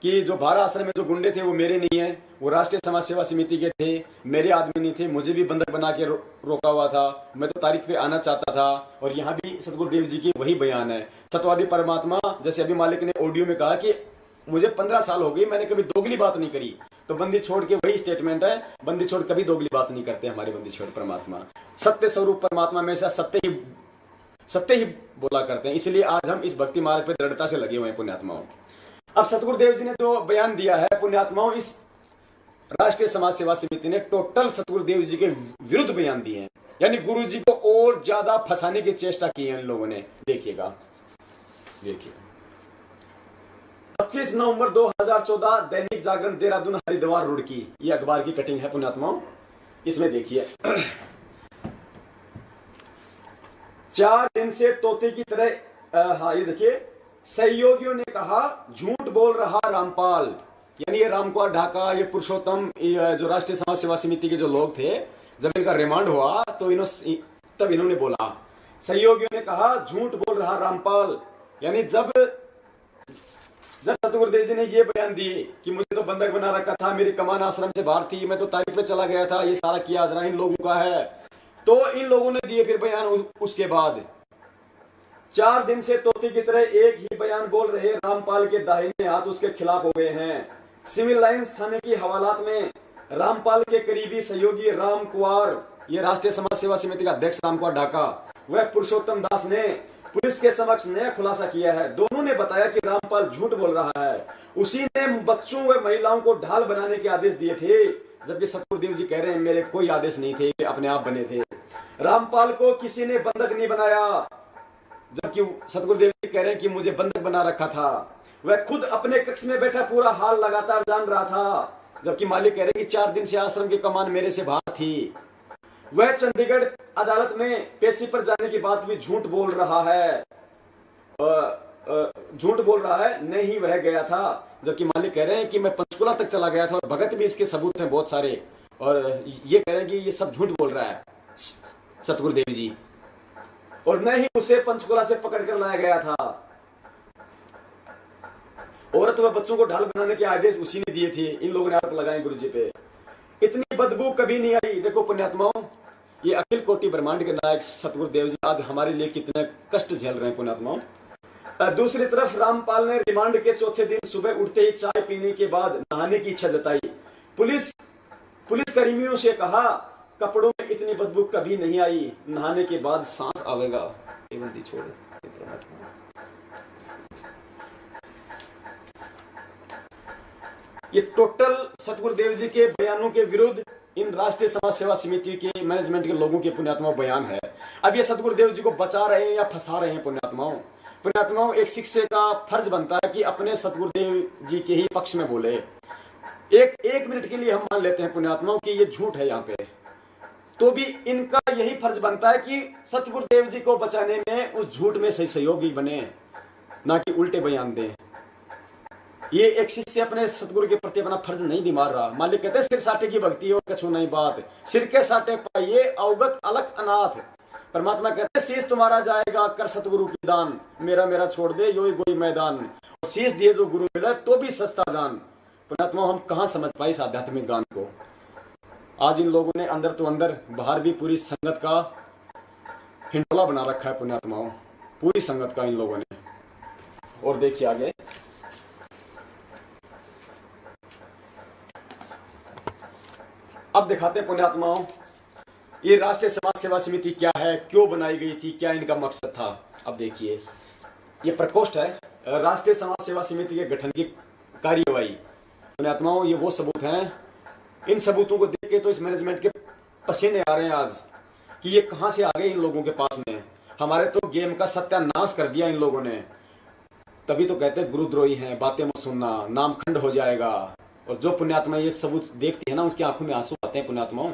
कि जो भारा आश्रम में जो गुंडे थे वो मेरे नहीं है, वो राष्ट्रीय समाज सेवा समिति के थे, मेरे आदमी नहीं थे। मुझे भी बंधक बना के रोका हुआ था, मैं तो तारीख पे आना चाहता था। और यहाँ भी सतगुरुदेव जी की वही बयान है। सतवादी परमात्मा, जैसे अभी मालिक ने ऑडियो में कहा कि मुझे 15 साल हो गई, मैंने कभी दोगली बात नहीं करी, तो बंदी छोड़ के वही स्टेटमेंट है। बंदी छोड़ कभी दोगली बात नहीं करते हमारे बंदी छोड़ परमात्मा। सत्य स्वरूप परमात्मा में से सत्य ही बोला करते हैं, इसलिए आज हम इस भक्ति मार्ग पर दृढ़ता से लगे हुए हैं पुण्यात्माओं। अब सतगुरुदेव जी ने जो बयान दिया है पुण्यात्माओं, इस राष्ट्रीय समाज सेवा समिति ने टोटल सतगुरुदेव जी के विरुद्ध बयान दिए हैं। यानी गुरु जी को और ज्यादा फंसाने की चेष्टा की है इन लोगों ने। देखिएगा, देखिए 25 नवंबर 2014 दैनिक जागरण देहरादून हरिद्वार रुड़की, ये अखबार की कटिंग है पुण्यात्माओं। इसमें देखिए 4 दिन से तोते की तरह, हाँ ये देखिए, सहयोगियों ने कहा झूठ बोल रहा रामपाल। यानी ये रामकुमार ढाका, ये पुरुषोत्तम, जो राष्ट्रीय समाज सेवा समिति के जो लोग थे, जब इनका रिमांड हुआ तो तब इन्होंने बोला, सहयोगियों ने कहा झूठ बोल रहा रामपाल। यानी जब सतगुरुदेव जी ने ये बयान दिए कि मुझे तो बंधक बना रखा था, मेरी कमान आश्रम से बाहर थी, मैं तो तारीख पे चला गया था, ये सारा किया आदरा इन लोगों का है, तो इन लोगों ने दिए फिर बयान। उसके बाद 4 दिन से तोते की तरह एक ही बयान बोल रहे रामपाल के दाहिने हाथ उसके खिलाफ हो गए हैं। सिविल लाइंस थाने की हवालात में रामपाल के करीबी सहयोगी राम कुमार, ये राष्ट्रीय समाज सेवा समिति का अध्यक्ष राम कुमार ढाका, वह पुरुषोत्तम दास ने पुलिस के समक्ष नया खुलासा किया है। दोनों ने बताया कि रामपाल झूठ बोल रहा है, उसी ने बच्चों व महिलाओं को ढाल बनाने के आदेश दिए थे, जबकि सतगुरुदेव जी कह रहे हैं मेरे कोई आदेश नहीं थे, अपने आप बने थे। रामपाल को किसी ने बंधक नहीं बनाया, जबकि सतगुरुदेव जी कह रहे हैं कि मुझे बंधक बना रखा था। वह खुद अपने कक्ष में बैठा पूरा हाल लगातार जान रहा था, जबकि मालिक कह रहे हैं कि 4 दिन से आश्रम की कमान मेरे से बाहर थी। वह चंडीगढ़ अदालत में पेशी पर जाने की बात भी झूठ बोल रहा है, झूठ बोल रहा है, नहीं वह गया था। जबकि मालिक कह रहे हैं कि मैं पंचकुला तक चला गया था और भगत भी इसके सबूत हैं बहुत सारे, और ये कह रहे हैं कि ये सब झूठ बोल रहा है सतगुरुदेव जी, और न ही उसे पंचकुला से पकड़ कर लाया गया था। औरत व बच्चों को ढाल बनाने के आदेश उसी ने दिए थे। इन लोगों ने आरोप लगाए गुरु जी पे। इतनी बदबू कभी नहीं आई। देखो पुण्यात्माओं, ये अखिल कोटि ब्रह्मांड के नायक सतगुरुदेव जी आज हमारे लिए कितने कष्ट झेल रहे हैं पुण्यात्माओं। दूसरी तरफ रामपाल ने रिमांड के चौथे दिन सुबह उठते ही चाय पीने के बाद नहाने की इच्छा जताई। पुलिस कर्मियों से कहा, कपड़ों में इतनी बदबू कभी नहीं आई, नहाने के बाद सांस आवेगा। छोड़ ये टोटल सतगुरुदेव जी के बयानों के विरुद्ध इन राष्ट्रीय समाज सेवा समिति के मैनेजमेंट के लोगों के पुण्यात्माओं बयान है। अब ये सतगुरुदेव जी को बचा रहे हैं या फंसा रहे हैं पुण्यात्माओं, एक शिक्षक का फर्ज बनता है कि अपने सतगुरुदेव जी के ही पक्ष में बोले। एक मिनट के लिए हम मान लेते हैं पुण्यात्माओं कि ये झूठ है यहाँ पे, तो भी इनका यही फर्ज बनता है कि सतगुरुदेव जी को बचाने में उस झूठ में सही सहयोगी बने, ना कि उल्टे बयान दें। ये एक शिष्य अपने सतगुरु के प्रति अपना फर्ज नहीं निभा रहा। मालिक कहते हैं सिर साटे की भक्ति और कछु नहीं बात, सिर के साटे पाइए अवगत अलग अनाथ। परमात्मा कहते हैं शीश तुम्हारा जाएगा कर सतगुरु की दान, मेरा छोड़ दे यो गोई मैदान। और शीश दिए जो गुरु मिला तो भी सस्ता जान। पुण्यात्मा हम कहाँ समझ पाए इस आध्यात्मिक गान को। आज इन लोगों ने अंदर तो अंदर बाहर भी पूरी संगत का हिंडोला बना रखा है पुण्यात्माओं, पूरी संगत का इन लोगों ने। और देखिए आगे, अब दिखाते पुण्यात्माओं ये राष्ट्रीय समाज सेवा समिति क्या है, क्यों बनाई गई थी, क्या इनका मकसद था। अब देखिए ये प्रकोष्ठ है राष्ट्रीय समाज सेवा समिति के गठन की कार्यवाही। पुण्यात्माओं ये वो सबूत हैं, इन सबूतों को देख के तो इस मैनेजमेंट के पसीने आ रहे हैं आज कि ये कहां से आ गए इन लोगों के पास में। हमारे तो गेम का सत्यानाश कर दिया इन लोगों ने। तभी तो कहते हैं गुरुद्रोही हैं, बातें मत सुनना, नाम खंड हो जाएगा। और जो पुण्यात्मा ये सबूत देखते हैं ना, उसकी आंखों में आंसू आते हैं पुण्यात्माओं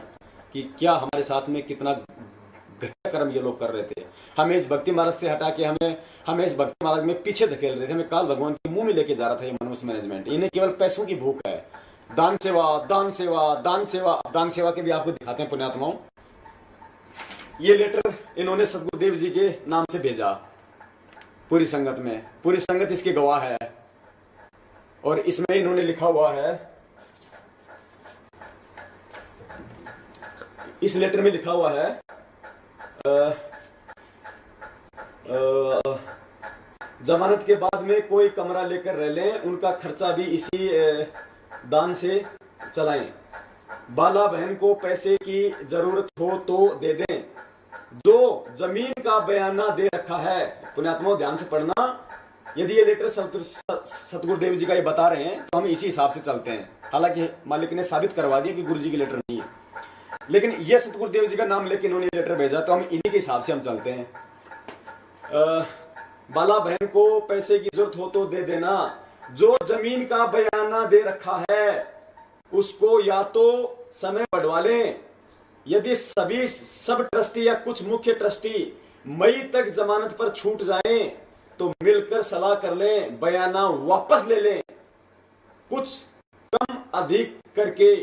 कि क्या हमारे साथ में कितना घटिया कर्म ये लोग कर रहे थे। हमें इस भक्ति मार्ग से हटा के हमें इस भक्ति मार्ग में पीछे धकेल रहे थे, हमें काल भगवान के मुंह में लेके जा रहा था ये मनुष्य मैनेजमेंट। इन्हें केवल पैसों की भूख है। दान सेवा दान सेवा दान सेवा, दान सेवा के भी आपको दिखाते हैं पुण्यात्माओं। ये लेटर इन्होंने सतगुरुदेव जी के नाम से भेजा पूरी संगत में, पूरी संगत इसके गवाह है। और इसमें इन्होंने लिखा हुआ है, इस लेटर में लिखा हुआ है जमानत के बाद में कोई कमरा लेकर रह लें, उनका खर्चा भी इसी दान से चलाएं। बाला बहन को पैसे की जरूरत हो तो दे दें। जो जमीन का बयाना दे रखा है, पुण्यात्माओं ध्यान से पढ़ना, यदि ये लेटर सतगुरुदेव जी का ये बता रहे हैं तो हम इसी हिसाब से चलते हैं। हालांकि मालिक ने साबित करवा दिया कि गुरु जी की लेटर नहीं है, लेकिन ये सतगुरुदेव जी का नाम लेके इन्होंने लेटर भेजा तो हम इन्हीं के हिसाब से हम चलते हैं। बाला बहन को पैसे की जरूरत हो तो दे देना। जो जमीन का बयाना दे रखा है उसको या तो समय बढ़वा लें, यदि सब ट्रस्टी या कुछ मुख्य ट्रस्टी मई तक जमानत पर छूट जाएं तो मिलकर सलाह कर लें, बयाना वापस ले लें। कुछ कम अधिक करके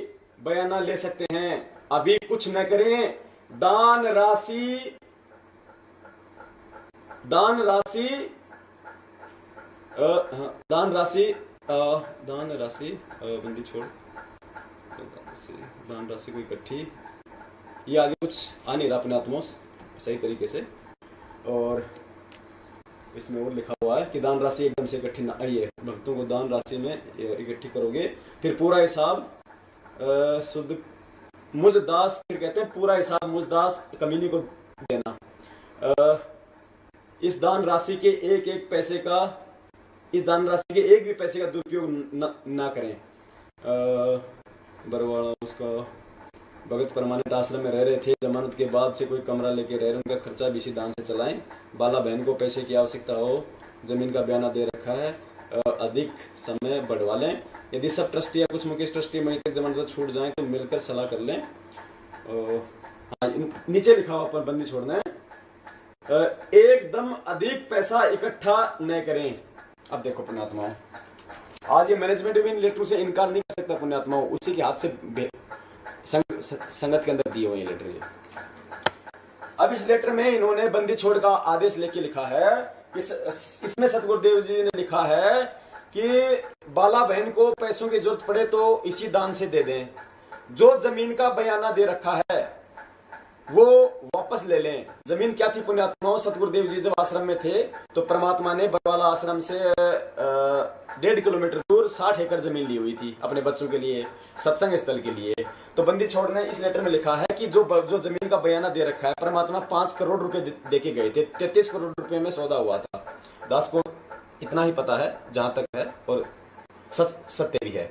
बयाना ले सकते हैं, अभी कुछ न करें। दान राशि बंदी छोड़, दान राशि को इकट्ठी, ये आगे कुछ आ नहीं रहा पुण्यात्माओं सही तरीके से। और इसमें और लिखा हुआ है कि दान राशि एकदम से इकट्ठी ना, ये भक्तों को दान राशि में इकट्ठी करोगे, फिर पूरा हिसाब शुद्ध मुझदास, फिर कहते हैं पूरा हिसाब मुझदास कमीनी को देना। इस दान राशि के एक एक पैसे का दुरुपयोग ना करें। बरवाड़ा उसका भगत परमानेंट आश्रम में रह रहे थे, जमानत के बाद से कोई कमरा लेके रह रहे, उनका खर्चा भी इसी दान से चलाएं। बाला बहन को पैसे की आवश्यकता हो, जमीन का बयाना दे रखा है, अधिक समय बढ़वा लें। यदि सब ट्रस्टी या कुछ मुख्य ट्रस्टी मई तक जमानत छूट जाएं तो मिलकर सलाह कर लें। हाँ, नीचे लिखा हुआ पर बंदी छोड़ना है, एकदम अधिक पैसा इकट्ठा न करें। अब देखो पुण्यात्माओं, आज ये मैनेजमेंट भी इन लेटरों से इनकार नहीं कर सकता पुण्यात्माओं, उसी के हाथ से संगत के अंदर दिए हुए ये लेटर। अब इस लेटर में इन्होंने बंदी छोड़ का आदेश लेके लिखा है, इसमें सतगुरुदेव जी ने लिखा है कि बाला बहन को पैसों की जरूरत पड़े तो इसी दान से दे दें, जो जमीन का बयाना दे रखा है वो वापस ले लें। जमीन क्या थी पुण्यात्माओं, सतगुरुदेव जी जब आश्रम में थे तो परमात्मा ने बरवाला आश्रम से 1.5 किलोमीटर दूर 60 एकड़ जमीन ली हुई थी अपने बच्चों के लिए, सत्संग स्थल के लिए। तो बंदी छोड़ ने इस लेटर में लिखा है कि जो जमीन का बयाना दे रखा है, परमात्मा 5 करोड़ रुपए दे के गए थे, 33 करोड़ रुपए में सौदा हुआ था। दास को इतना ही पता है जहां तक है, और सत्य भी है।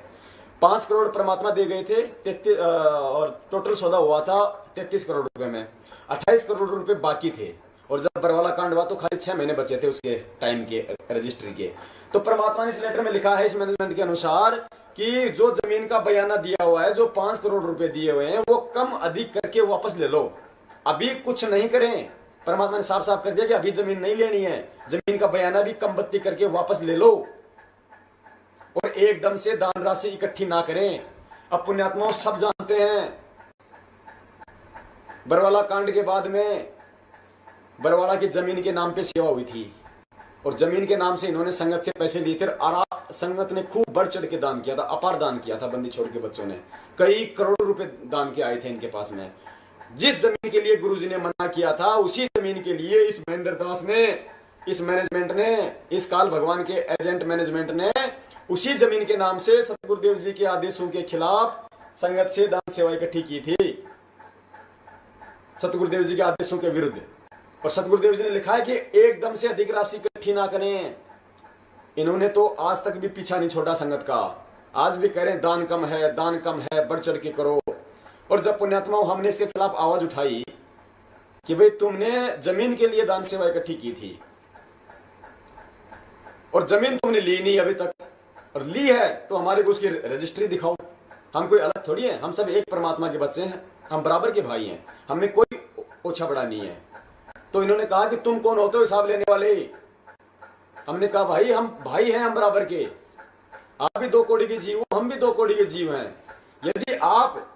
5 करोड़ परमात्मा दे गए थे, और टोटल सौदा हुआ था 33 करोड़ रुपए में, 28 करोड़ रुपए बाकी थे। और जब बरवाला कांड हुआ तो खाली 6 महीने बचे थे उसके टाइम के रजिस्ट्री के। तो परमात्मा ने इस लेटर में लिखा है इस मैनेजमेंट के अनुसार कि जो जमीन का बयाना दिया हुआ है, जो 5 करोड़ रुपए दिए हुए हैं, वो कम अधिक करके वापस ले लो, अभी कुछ नहीं करें। परमात्मा ने साफ साफ कर दिया कि अभी जमीन नहीं लेनी है, जमीन का बयाना भी कम बत्ती करके वापस ले लो, और एकदम से दान राशि इकट्ठी ना करें। अब पुण्यात्माओं सब जानते हैं बरवाला कांड के बाद में बरवाला की जमीन के नाम पे सेवा हुई थी, और जमीन के नाम से इन्होंने संगत से पैसे लिए थे, और संगत ने खूब बढ़ चढ़ के दान किया था, अपार दान किया था। बंदी छोड़ के बच्चों ने कई करोड़ रुपए दान के आए थे इनके पास में। जिस जमीन के लिए गुरुजी ने मना किया था, उसी जमीन के लिए इस महेंद्र दास ने, इस मैनेजमेंट ने, इस काल भगवान के एजेंट मैनेजमेंट ने उसी जमीन के नाम से सतगुरुदेव जी के आदेशों के खिलाफ संगत से दान सेवा इकट्ठी की थी, सतगुरुदेव जी के आदेशों के विरुद्ध। और सतगुरुदेव जी ने लिखा है कि एकदम से अधिक राशि इकट्ठी ना करें। इन्होंने तो आज तक भी पीछा नहीं छोड़ा संगत का, आज भी कह रहे दान कम है, दान कम है, बढ़ चढ़ के करो। और जब पुण्यात्माओं हमने इसके खिलाफ आवाज उठाई कि भाई तुमने जमीन के लिए दान सेवा इकट्ठी की थी और जमीन तुमने ली नहीं अभी तक, और ली है तो हमारे को उसकी रजिस्ट्री दिखाओ। हम कोई अलग थोड़ी है, हम सब एक परमात्मा के बच्चे हैं, हम बराबर के भाई हैं, हमें कोई ओछा बड़ा नहीं है। तो इन्होंने कहा कि तुम कौन होते हो हिसाब लेने वाले। हमने कहा भाई हम भाई हैं, हम बराबर के, आप भी 2 कौड़ी के जीव हो, हम भी 2 कौड़ी के जीव हैं। यदि आप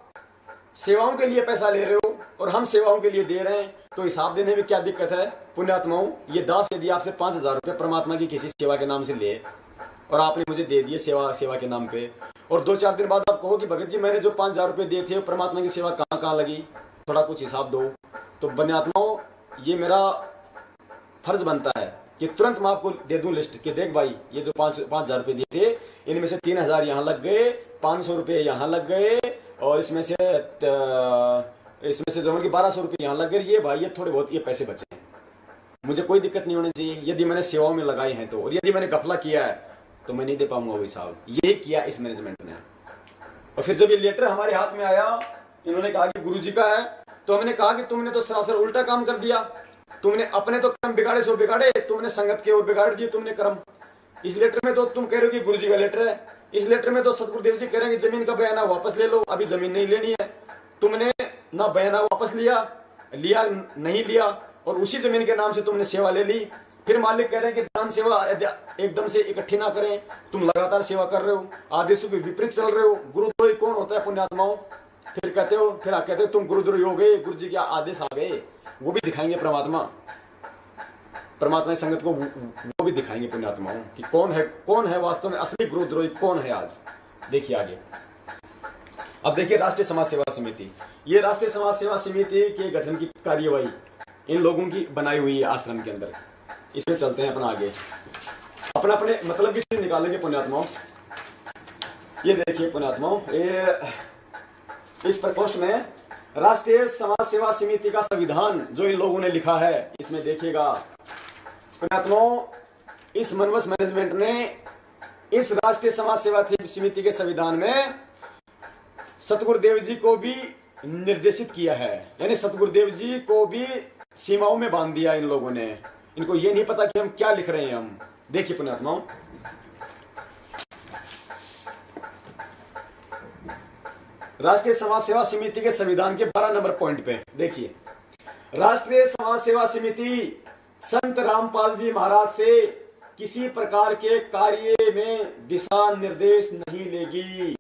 सेवाओं के लिए पैसा ले रहे हो और हम सेवाओं के लिए दे रहे हैं तो हिसाब देने में क्या दिक्कत है पुण्यात्माओं। ये दास यदि आपसे 5,000 रुपये परमात्मा की किसी सेवा के नाम से ले और आपने मुझे दे दिए सेवा के नाम पे, और 2-4 दिन बाद आप कहो कि भगत जी मैंने जो 5,000 रुपये दिए थे परमात्मा की सेवा कहाँ कहाँ लगी, थोड़ा कुछ हिसाब दो, तो पुण्यात्माओं ये मेरा फर्ज बनता है कि तुरंत मैं आपको दे दूं लिस्ट कि देख भाई ये जो 5,000 रुपये दिए थे, इनमें से 3,000 यहाँ लग गए, 500 रुपये यहाँ लग गए, और इसमें से जो कि 1,200 रुपये यहाँ लग गए, ये भाई ये थोड़े बहुत ये पैसे बचे हैं, मुझे कोई दिक्कत नहीं होनी चाहिए यदि मैंने सेवाओं में लगाए हैं तो, और यदि मैंने घपला किया है तो मैं नहीं दे पाऊंगा वो हिसाब। ये किया इस मैनेजमेंट ने। और फिर जब ये लेटर हमारे हाथ में आया, इन्होंने कहा कि गुरुजी का है, तो हमने कहा कि तुमने तो सरासर उल्टा काम कर दिया, तुमने अपने तो कर्म बिगाड़े सो बिगाड़े, तुमने संगत के और बिगाड़ दिए तुमने कर्म। इस लेटर में तो तुम कह रहे हो कि गुरुजी का लेटर है, इस लेटर में तो सतगुरुदेव जी कह रहे हैं कि जमीन का बयाना वापस ले लो, अभी जमीन नहीं लेनी है। तुमने ना बयाना वापस लिया नहीं लिया, और उसी जमीन के नाम से तुमने सेवा ले ली। फिर मालिक कह रहे हैं कि दान सेवा एकदम से इकट्ठी ना करें, तुम लगातार सेवा कर रहे हो, आदेशों के विपरीत चल रहे हो। गुरुद्रोही कौन होता है पुण्यात्माओं? फिर कहते हो तुम गुरुद्रोही हो गए, गुरु जी के आदेश आ गए, वो भी दिखाएंगे परमात्मा की संगत को, वो भी दिखाएंगे पुण्यात्माओं कि कौन है वास्तव में असली गुरुद्रोही कौन है। आज देखिए आगे। अब देखिए राष्ट्रीय समाज सेवा समिति, ये राष्ट्रीय समाज सेवा समिति के गठन की कार्यवाही इन लोगों की बनाई हुई है आश्रम के अंदर। इसमें चलते हैं अपना आगे, अपने मतलब की चीज निकालेंगे पुण्यात्माओं। ये देखिए पुण्यात्माओं, इस प्रकोष्ठ में राष्ट्रीय समाज सेवा समिति का संविधान जो इन लोगों ने लिखा है, इसमें देखिएगा पुण्यात्माओं, इस मनवस मैनेजमेंट ने इस राष्ट्रीय समाज सेवा समिति के संविधान में सतगुरुदेव जी को भी निर्देशित किया है, यानी सतगुरुदेव जी को भी सीमाओं में बांध दिया इन लोगों ने। इनको ये नहीं पता कि हम क्या लिख रहे हैं। हम देखिए पुण्यात्माओं, राष्ट्रीय समाज सेवा समिति के संविधान के 12 नंबर पॉइंट पे देखिए, राष्ट्रीय समाज सेवा समिति संत रामपाल जी महाराज से किसी प्रकार के कार्य में दिशा निर्देश नहीं लेगी।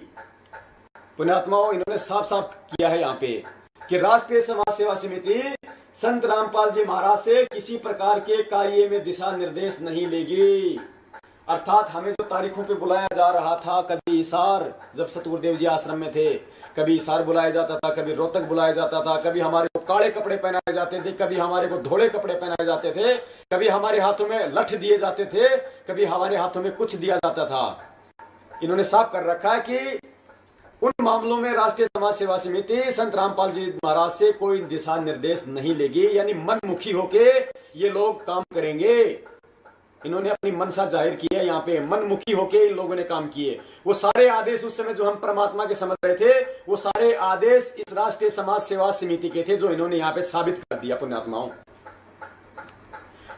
पुण्यात्माओं, इन्होंने साफ साफ किया है यहाँ पे कि राष्ट्रीय समाज सेवा समिति संत रामपाल जी महाराज से किसी प्रकार के कार्य में दिशा निर्देश नहीं लेगी। अर्थात हमें जो तारीखों पे बुलाया जा रहा था, कभी हिसार जब सतगुरुदेव जी आश्रम में थे, कभी हिसार बुलाया जाता था, कभी रोहतक बुलाया जाता था, कभी हमारे को काले कपड़े पहनाए जाते थे, कभी हमारे को धोले कपड़े पहनाए जाते थे, कभी हमारे हाथों में लठ दिए जाते थे, कभी हमारे हाथों में कुछ दिया जाता था। इन्होंने साफ कर रखा है कि उन मामलों में राष्ट्रीय समाज सेवा समिति संत रामपाल जी महाराज से कोई दिशा निर्देश नहीं लेगी, यानी मनमुखी होके ये लोग काम करेंगे। इन्होंने अपनी मनसा जाहिर की है, यहाँ पे मनमुखी होके इन लोगों ने काम किए। वो सारे आदेश उस समय जो हम परमात्मा के समझ रहे थे, वो सारे आदेश इस राष्ट्रीय समाज सेवा समिति के थे, जो इन्होंने यहाँ पे साबित कर दिया पुण्यात्माओं।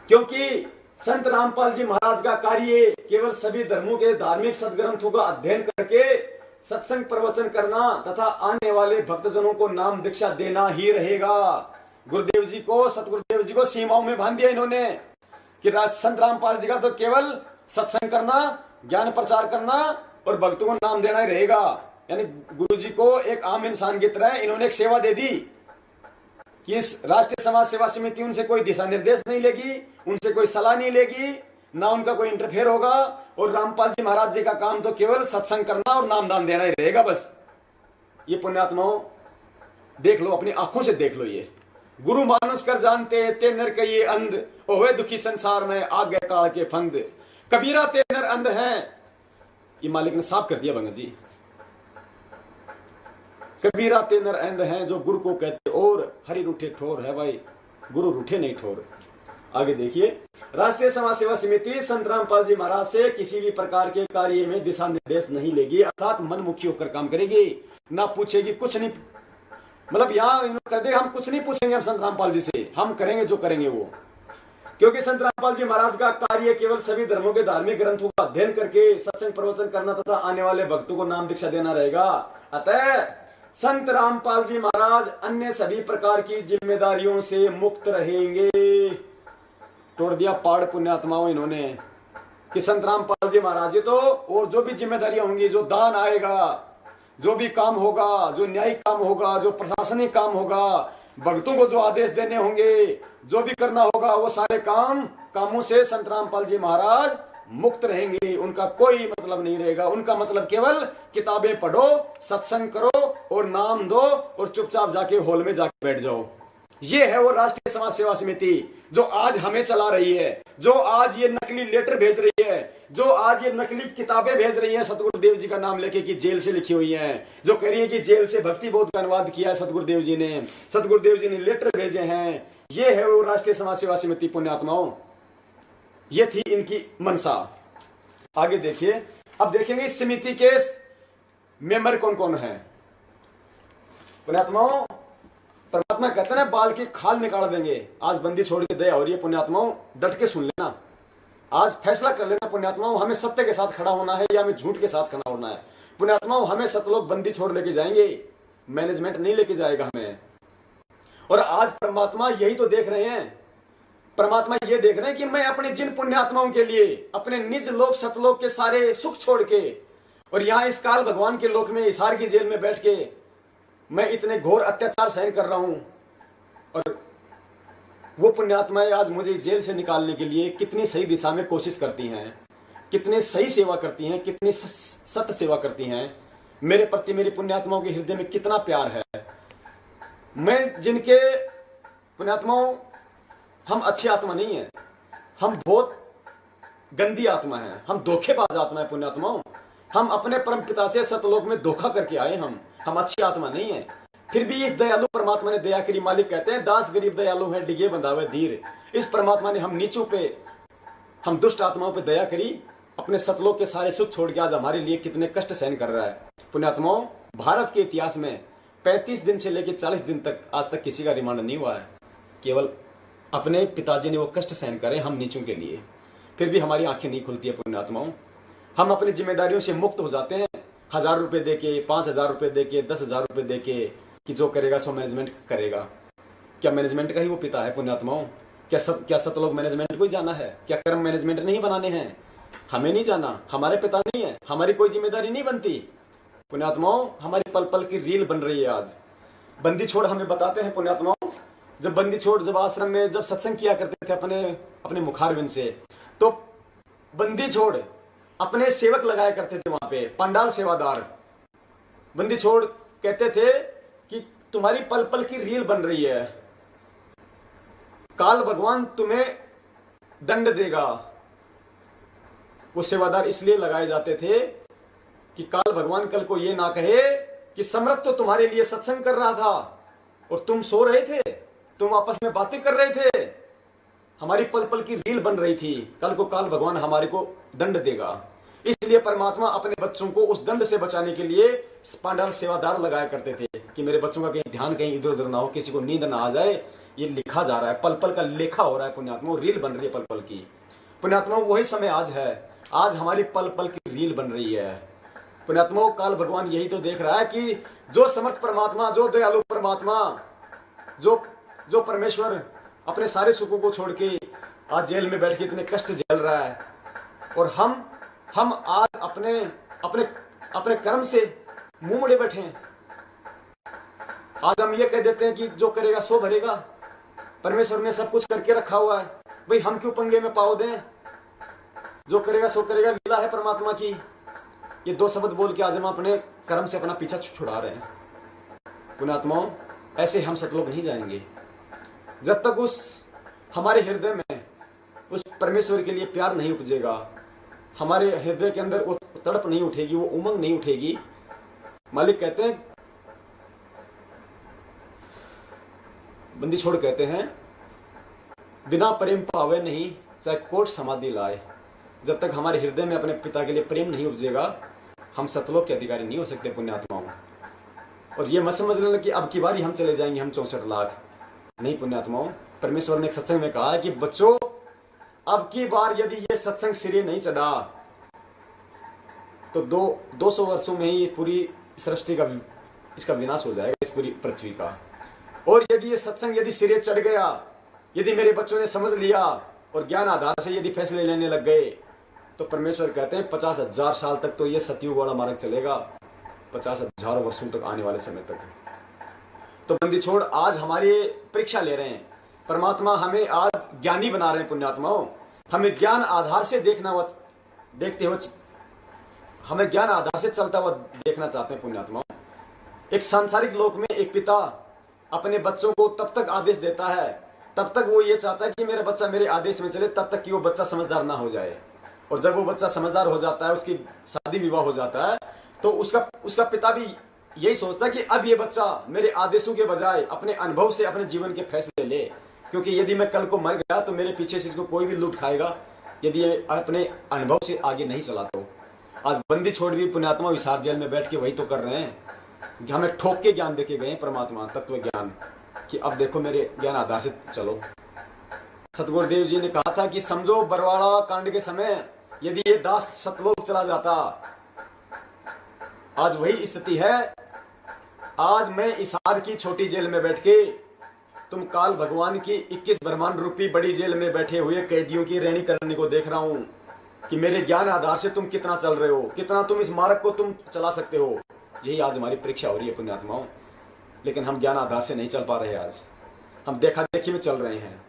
क्योंकि संत रामपाल जी महाराज का कार्य केवल सभी धर्मों के धार्मिक सदग्रंथों का अध्ययन करके सत्संग प्रवचन करना तथा आने वाले भक्तजनों को नाम दीक्षा देना ही रहेगा। गुरुदेव जी को, सतगुरुदेव जी को सीमाओं में बांध दिया इन्होंने कि संत रामपाल जी का तो केवल सत्संग करना, ज्ञान प्रचार करना और भक्तों को नाम देना ही रहेगा। यानी गुरु जी को एक आम इंसान की तरह इन्होंने एक सेवा दे दी कि इस राष्ट्रीय समाज सेवा समिति उनसे कोई दिशा निर्देश नहीं लेगी, उनसे कोई सलाह नहीं लेगी, ना उनका कोई इंटरफेयर होगा, और रामपाल जी महाराज जी का काम तो केवल सत्संग करना और नाम दान देना ही रहेगा बस। ये पुण्यात्माओं देख लो, अपनी आंखों से देख लो। ये गुरु मानुष कर जानते ते नर के ये अंध, ओहे दुखी संसार में आगे काल के फंद, कबीरा ते नर अंध हैं। ये मालिक ने साफ कर दिया भंगत जी, कबीरा ते नर अंध हैं जो गुरु को कहते, और हरि रूठे ठोर है भाई, गुरु रूठे नहीं ठोर। आगे देखिए, राष्ट्रीय समाज सेवा समिति संत रामपाल जी महाराज से किसी भी प्रकार के कार्य में दिशा निर्देश नहीं लेगी, अर्थात मनमुखी होकर काम करेगी, ना पूछेगी कुछ नहीं। मतलब यहाँ इन्होंने कर दे, हम कुछ नहीं पूछेंगे हम संत रामपाल जी से, हम करेंगे जो करेंगे वो। क्योंकि संत रामपाल जी महाराज का कार्य केवल सभी धर्मों के धार्मिक ग्रंथों का अध्ययन करके सत्संग प्रवचन करना तथा आने वाले भक्तों को नाम दीक्षा देना रहेगा। अतः संत रामपाल जी महाराज अन्य सभी प्रकार की जिम्मेदारियों से मुक्त रहेंगे। तोड़ दिया पाड़ पुण्यात्माओं इन्होंने कि संत रामपाल जी महाराज जी तो, और जो भी जिम्मेदारियां होंगी, जो दान आएगा, जो भी काम होगा, जो न्यायिक काम होगा, जो प्रशासनिक काम होगा, भक्तों को जो आदेश देने होंगे, जो भी करना होगा, वो सारे कामों से संत रामपाल जी महाराज मुक्त रहेंगे। उनका कोई मतलब नहीं रहेगा। उनका मतलब केवल किताबें पढ़ो, सत्संग करो और नाम दो और चुपचाप जाके हॉल में जाके बैठ जाओ। ये है वो राष्ट्रीय समाज सेवा समिति जो आज हमें चला रही है, जो आज ये नकली लेटर भेज रही है, जो आज ये नकली किताबें भेज रही है सतगुरुदेव जी का नाम लेके कि जेल से लिखी हुई हैं, जो कह रही है कि जेल से भक्ति बोध का अनुवाद किया है सतगुरुदेव जी ने लेटर भेजे हैं। ये है वो राष्ट्रीय समाज सेवा समिति पुण्यात्माओं। ये थी इनकी मनसा। आगे देखिए, अब देखेंगे इस समिति के मेंबर कौन कौन है। पुण्यात्माओं, परमात्मा कहते हैं बाल की खाल निकाल देंगे। आज बंदी छोड़ के दया हो रही है पुण्यात्माओं, डट के सुन लेना। आज फैसला कर लेना पुण्यात्माओं, हमें सत्य के साथ खड़ा होना है या हमें झूठ के साथ खड़ा होना है। पुण्यात्माओं, हमें सतलोक बंदी छोड़ लेके जाएंगे, मैनेजमेंट नहीं लेके जाएगा हमें। और आज परमात्मा यही तो देख रहे हैं, परमात्मा ये देख रहे हैं कि मैं अपने जिन पुण्यात्माओं के लिए अपने निज लोक सतलोक के सारे सुख छोड़ के और यहाँ इस काल भगवान के लोक में हिसार की जेल में बैठ के मैं इतने घोर अत्याचार सहन कर रहा हूं, और वो पुण्यात्माएं आज मुझे इस जेल से निकालने के लिए कितनी सही दिशा में कोशिश करती हैं, कितनी सही सेवा करती हैं, कितनी सत्य सेवा करती हैं। मेरे प्रति मेरी पुण्यात्माओं के हृदय में कितना प्यार है। मैं जिनके पुण्यात्माओं, हम अच्छी आत्मा नहीं है, हम बहुत गंदी आत्मा है, हम धोखेबाज आत्मा है पुण्यात्माओं। हम अपने परम पिता से सतलोक में धोखा करके आए, हम अच्छी आत्मा नहीं है। फिर भी इस दयालु परमात्मा ने दया करी। मालिक कहते हैं दास गरीब दयालु है, डिगे बंधावे धीर। इस परमात्मा ने हम नीचों पे, हम दुष्ट आत्माओं पे दया करी, अपने सतलोक के सारे सुख छोड़ के आज हमारे लिए कितने कष्ट सहन कर रहा है। पुण्यात्माओं, भारत के इतिहास में 35 दिन से लेकर 40 दिन तक आज तक किसी का रिमांड नहीं हुआ है। केवल अपने पिताजी ने वो कष्ट सहन करे हम नीचों के लिए, फिर भी हमारी आंखें नहीं खुलती है पुण्यात्माओं। हम अपनी जिम्मेदारियों से मुक्त हो जाते हैं 1000 रुपये दे के, 5000 रुपये दे के, 10,000 रुपये दे के कि जो करेगा सो मैनेजमेंट करेगा। क्या मैनेजमेंट का ही वो पिता है पुण्यात्माओं? क्या सतलोक मैनेजमेंट को ही जाना है? क्या कर्म मैनेजमेंट नहीं बनाने हैं? हमें नहीं जाना, हमारे पिता नहीं है, हमारी कोई जिम्मेदारी नहीं बनती। पुण्यात्माओं, हमारी पल पल की रील बन रही है आज। बंदी छोड़ हमें बताते हैं पुण्यात्माओं, जब बंदी छोड़ जब आश्रम में जब सत्संग किया करते थे अपने मुखारविंद से, तो बंदी छोड़ अपने सेवक लगाया करते थे वहां पे, पंडाल सेवादार। बंदी छोड़ कहते थे कि तुम्हारी पल पल की रील बन रही है, काल भगवान तुम्हें दंड देगा। वो सेवादार इसलिए लगाए जाते थे कि काल भगवान कल को ये ना कहे कि सम्राट तो तुम्हारे लिए सत्संग कर रहा था और तुम सो रहे थे, तुम आपस में बातें कर रहे थे, हमारी पल पल की रील बन रही थी, कल को काल भगवान हमारे को दंड देगा। इसलिए परमात्मा अपने बच्चों को उस दंड से बचाने के लिए पांडाल सेवादार लगाया करते थे कि मेरे बच्चों का कहीं ध्यान कहीं इधर उधर ना हो, किसी को नींद ना आ जाए। ये लिखा जा रहा है, पल पल का लेखा हो रहा है पुण्यात्मा, रील बन रही है पल पल की। पुण्यात्मा, वही समय आज है, आज हमारी पल पल की रील बन रही है। पुण्यात्मा, काल भगवान यही तो देख रहा है कि जो समर्थ परमात्मा, जो दयालु परमात्मा, जो परमेश्वर अपने सारे सुखों को छोड़ के आज जेल में बैठ के इतने कष्ट झेल रहा है, और हम आज अपने कर्म से मुंह मुड़े बैठे हैं। आज हम ये कह देते हैं कि जो करेगा सो भरेगा, परमेश्वर ने सब कुछ करके रखा हुआ है, भाई हम क्यों पंगे में पाव दें, जो करेगा सो करेगा, लीला है परमात्मा की। ये दो शब्द बोल के आज हम अपने कर्म से अपना पीछा छुड़ा रहे हैं। पुण्यात्माओं, ऐसे हम सतलोक नहीं जाएंगे जब तक उस हमारे हृदय में उस परमेश्वर के लिए प्यार नहीं उपजेगा, हमारे हृदय के अंदर वो तड़प नहीं उठेगी, वो उमंग नहीं उठेगी। मालिक कहते हैं, बंदी छोड़ कहते हैं, बिना प्रेम पावे नहीं चाहे कोट समाधि लाए। जब तक हमारे हृदय में अपने पिता के लिए प्रेम नहीं उपजेगा, हम सतलोक के अधिकारी नहीं हो सकते पुण्यात्माओं। और ये मत समझ लेना कि अब की बारी हम चले जाएंगे हम 64 लाख, नहीं पुण्यात्माओं। परमेश्वर ने एक सत्संग में कहा है कि बच्चों, अब की बार यदि ये सत्संग सिरे नहीं चढ़ा तो 200 वर्षों में ही पूरी सृष्टि का इसका विनाश हो जाएगा, इस पूरी पृथ्वी का। और यदि ये सत्संग यदि सिरे चढ़ गया, यदि मेरे बच्चों ने समझ लिया और ज्ञान आधार से यदि फैसले लेने लग गए, तो परमेश्वर कहते हैं 50,000 साल तक तो ये सतयुग वाला मार्ग चलेगा, 50,000 वर्षों तक, आने वाले समय तक। तो बंदी छोड़ आज हमारी परीक्षा ले रहे हैं, परमात्मा हमें आज ज्ञानी बना रहे हैं पुण्यात्माओं। हमें ज्ञान आधार से देखते हुए हमें ज्ञान आधार से चलता हुआ देखना चाहते हैं पुण्यात्माओं। एक सांसारिक लोक में एक पिता अपने बच्चों को तब तक आदेश देता है, तब तक वो ये चाहता है कि मेरा बच्चा मेरे आदेश में चले, तब तक कि वो बच्चा समझदार ना हो जाए। और जब वो बच्चा समझदार हो जाता है, उसकी शादी विवाह हो जाता है, तो उसका पिता भी यही सोचता है कि अब ये बच्चा मेरे आदेशों के बजाय अपने अनुभव से अपने जीवन के फैसले ले, क्योंकि यदि मैं कल को मर गया तो मेरे पीछे से इसको कोई भी लूट खाएगा यदि ये अपने अनुभव से आगे नहीं चला। तो आज बंदी छोड़ भी पुण्यात्मा विसार जेल में बैठ के वही तो कर रहे हैं कि हमें ठोक के ज्ञान देके गए परमात्मा तत्व ज्ञान, कि अब देखो मेरे ज्ञान आधार से चलो। सतगुरुदेव जी ने कहा था कि समझो बरवाड़ा कांड के समय यदि ये दास सतलोक चला जाता, आज वही स्थिति है। आज मैं इसार की छोटी जेल में बैठ के तुम काल भगवान की 21 ब्रह्मांड रूपी बड़ी जेल में बैठे हुए कैदियों की रैनी करने को देख रहा हूं कि मेरे ज्ञान आधार से तुम कितना चल रहे हो, कितना तुम इस मार्ग को तुम चला सकते हो। यही आज हमारी परीक्षा हो रही है पुण्यात्माओं। लेकिन हम ज्ञान आधार से नहीं चल पा रहे, आज हम देखा देखी में चल रहे हैं।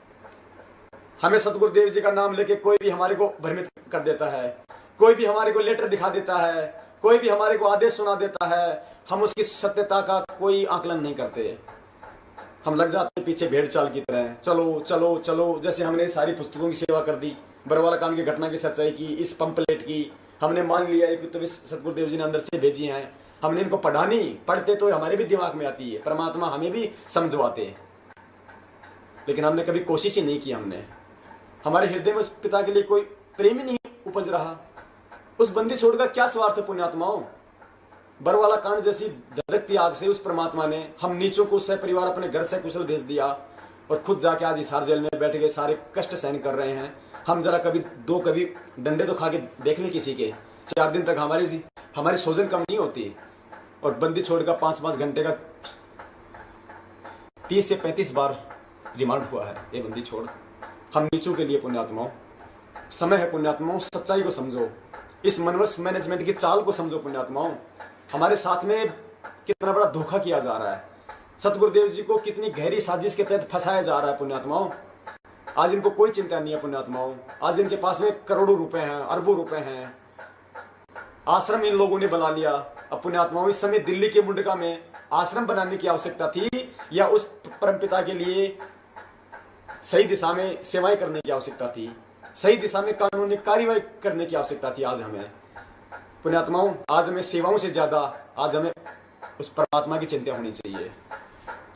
हमें सतगुरुदेव जी का नाम लेके कोई भी हमारे को भ्रमित कर देता है, कोई भी हमारे को लेटर दिखा देता है, कोई भी हमारे को आदेश सुना देता है, हम उसकी सत्यता का कोई आकलन नहीं करते। हम लग जाते पीछे भेड़ चाल की तरह, चलो चलो चलो। जैसे हमने सारी पुस्तकों की सेवा कर दी, बरवाला कांड की घटना की सच्चाई की, इस पंपलेट की हमने मान लिया है कि तो सतगुरुदेव जी ने अंदर से भेजी हैं, हमने इनको पढ़ा नहीं, पढ़ते तो हमारे भी दिमाग में आती है, परमात्मा हमें भी समझवाते हैं, लेकिन हमने कभी कोशिश ही नहीं की। हमने हमारे हृदय में उस पिता के लिए कोई प्रेम ही नहीं उपज रहा। उस बंदी छोड़ का क्या स्वार्थ है पुण्यात्माओं। बरवाला कांड जैसी धधकती आग से उस परमात्मा ने हम नीचों को सह परिवार अपने घर से कुशल भेज दिया और खुद जाके आज हिसार जेल में बैठ गए, सारे कष्ट सहन कर रहे हैं। हम जरा कभी डंडे तो खा के देख लें किसी के, 4 दिन तक हमारी हमारी सोजन कम नहीं होती। और बंदी छोड़ का 5-5 घंटे का 30 से 35 बार रिमांड हुआ है ये बंदी छोड़। हम नीचों के लिए पुण्यात्माओं, समय है पुण्यात्माओं, सच्चाई को समझो, इस मनवस मैनेजमेंट की चाल को समझो पुण्यात्माओं। हमारे साथ में कितना बड़ा धोखा किया जा रहा है, सतगुरुदेव जी को कितनी गहरी साजिश के तहत फंसाया जा रहा है पुण्यात्माओं। आज इनको कोई चिंता नहीं है पुण्यात्माओं, आज इनके पास में करोड़ों रुपए हैं, अरबों रुपए हैं, आश्रम इन लोगों ने बना लिया। अब पुण्यात्माओं, इस समय दिल्ली के मुंडका में आश्रम बनाने की आवश्यकता थी या उस परमपिता के लिए सही दिशा में सेवाएं करने की आवश्यकता थी, सही दिशा में कानूनी कार्यवाही करने की आवश्यकता थी। आज हमें पुण्यात्माओं, आज हमें सेवाओं से ज्यादा आज हमें उस परमात्मा की चिंता होनी चाहिए।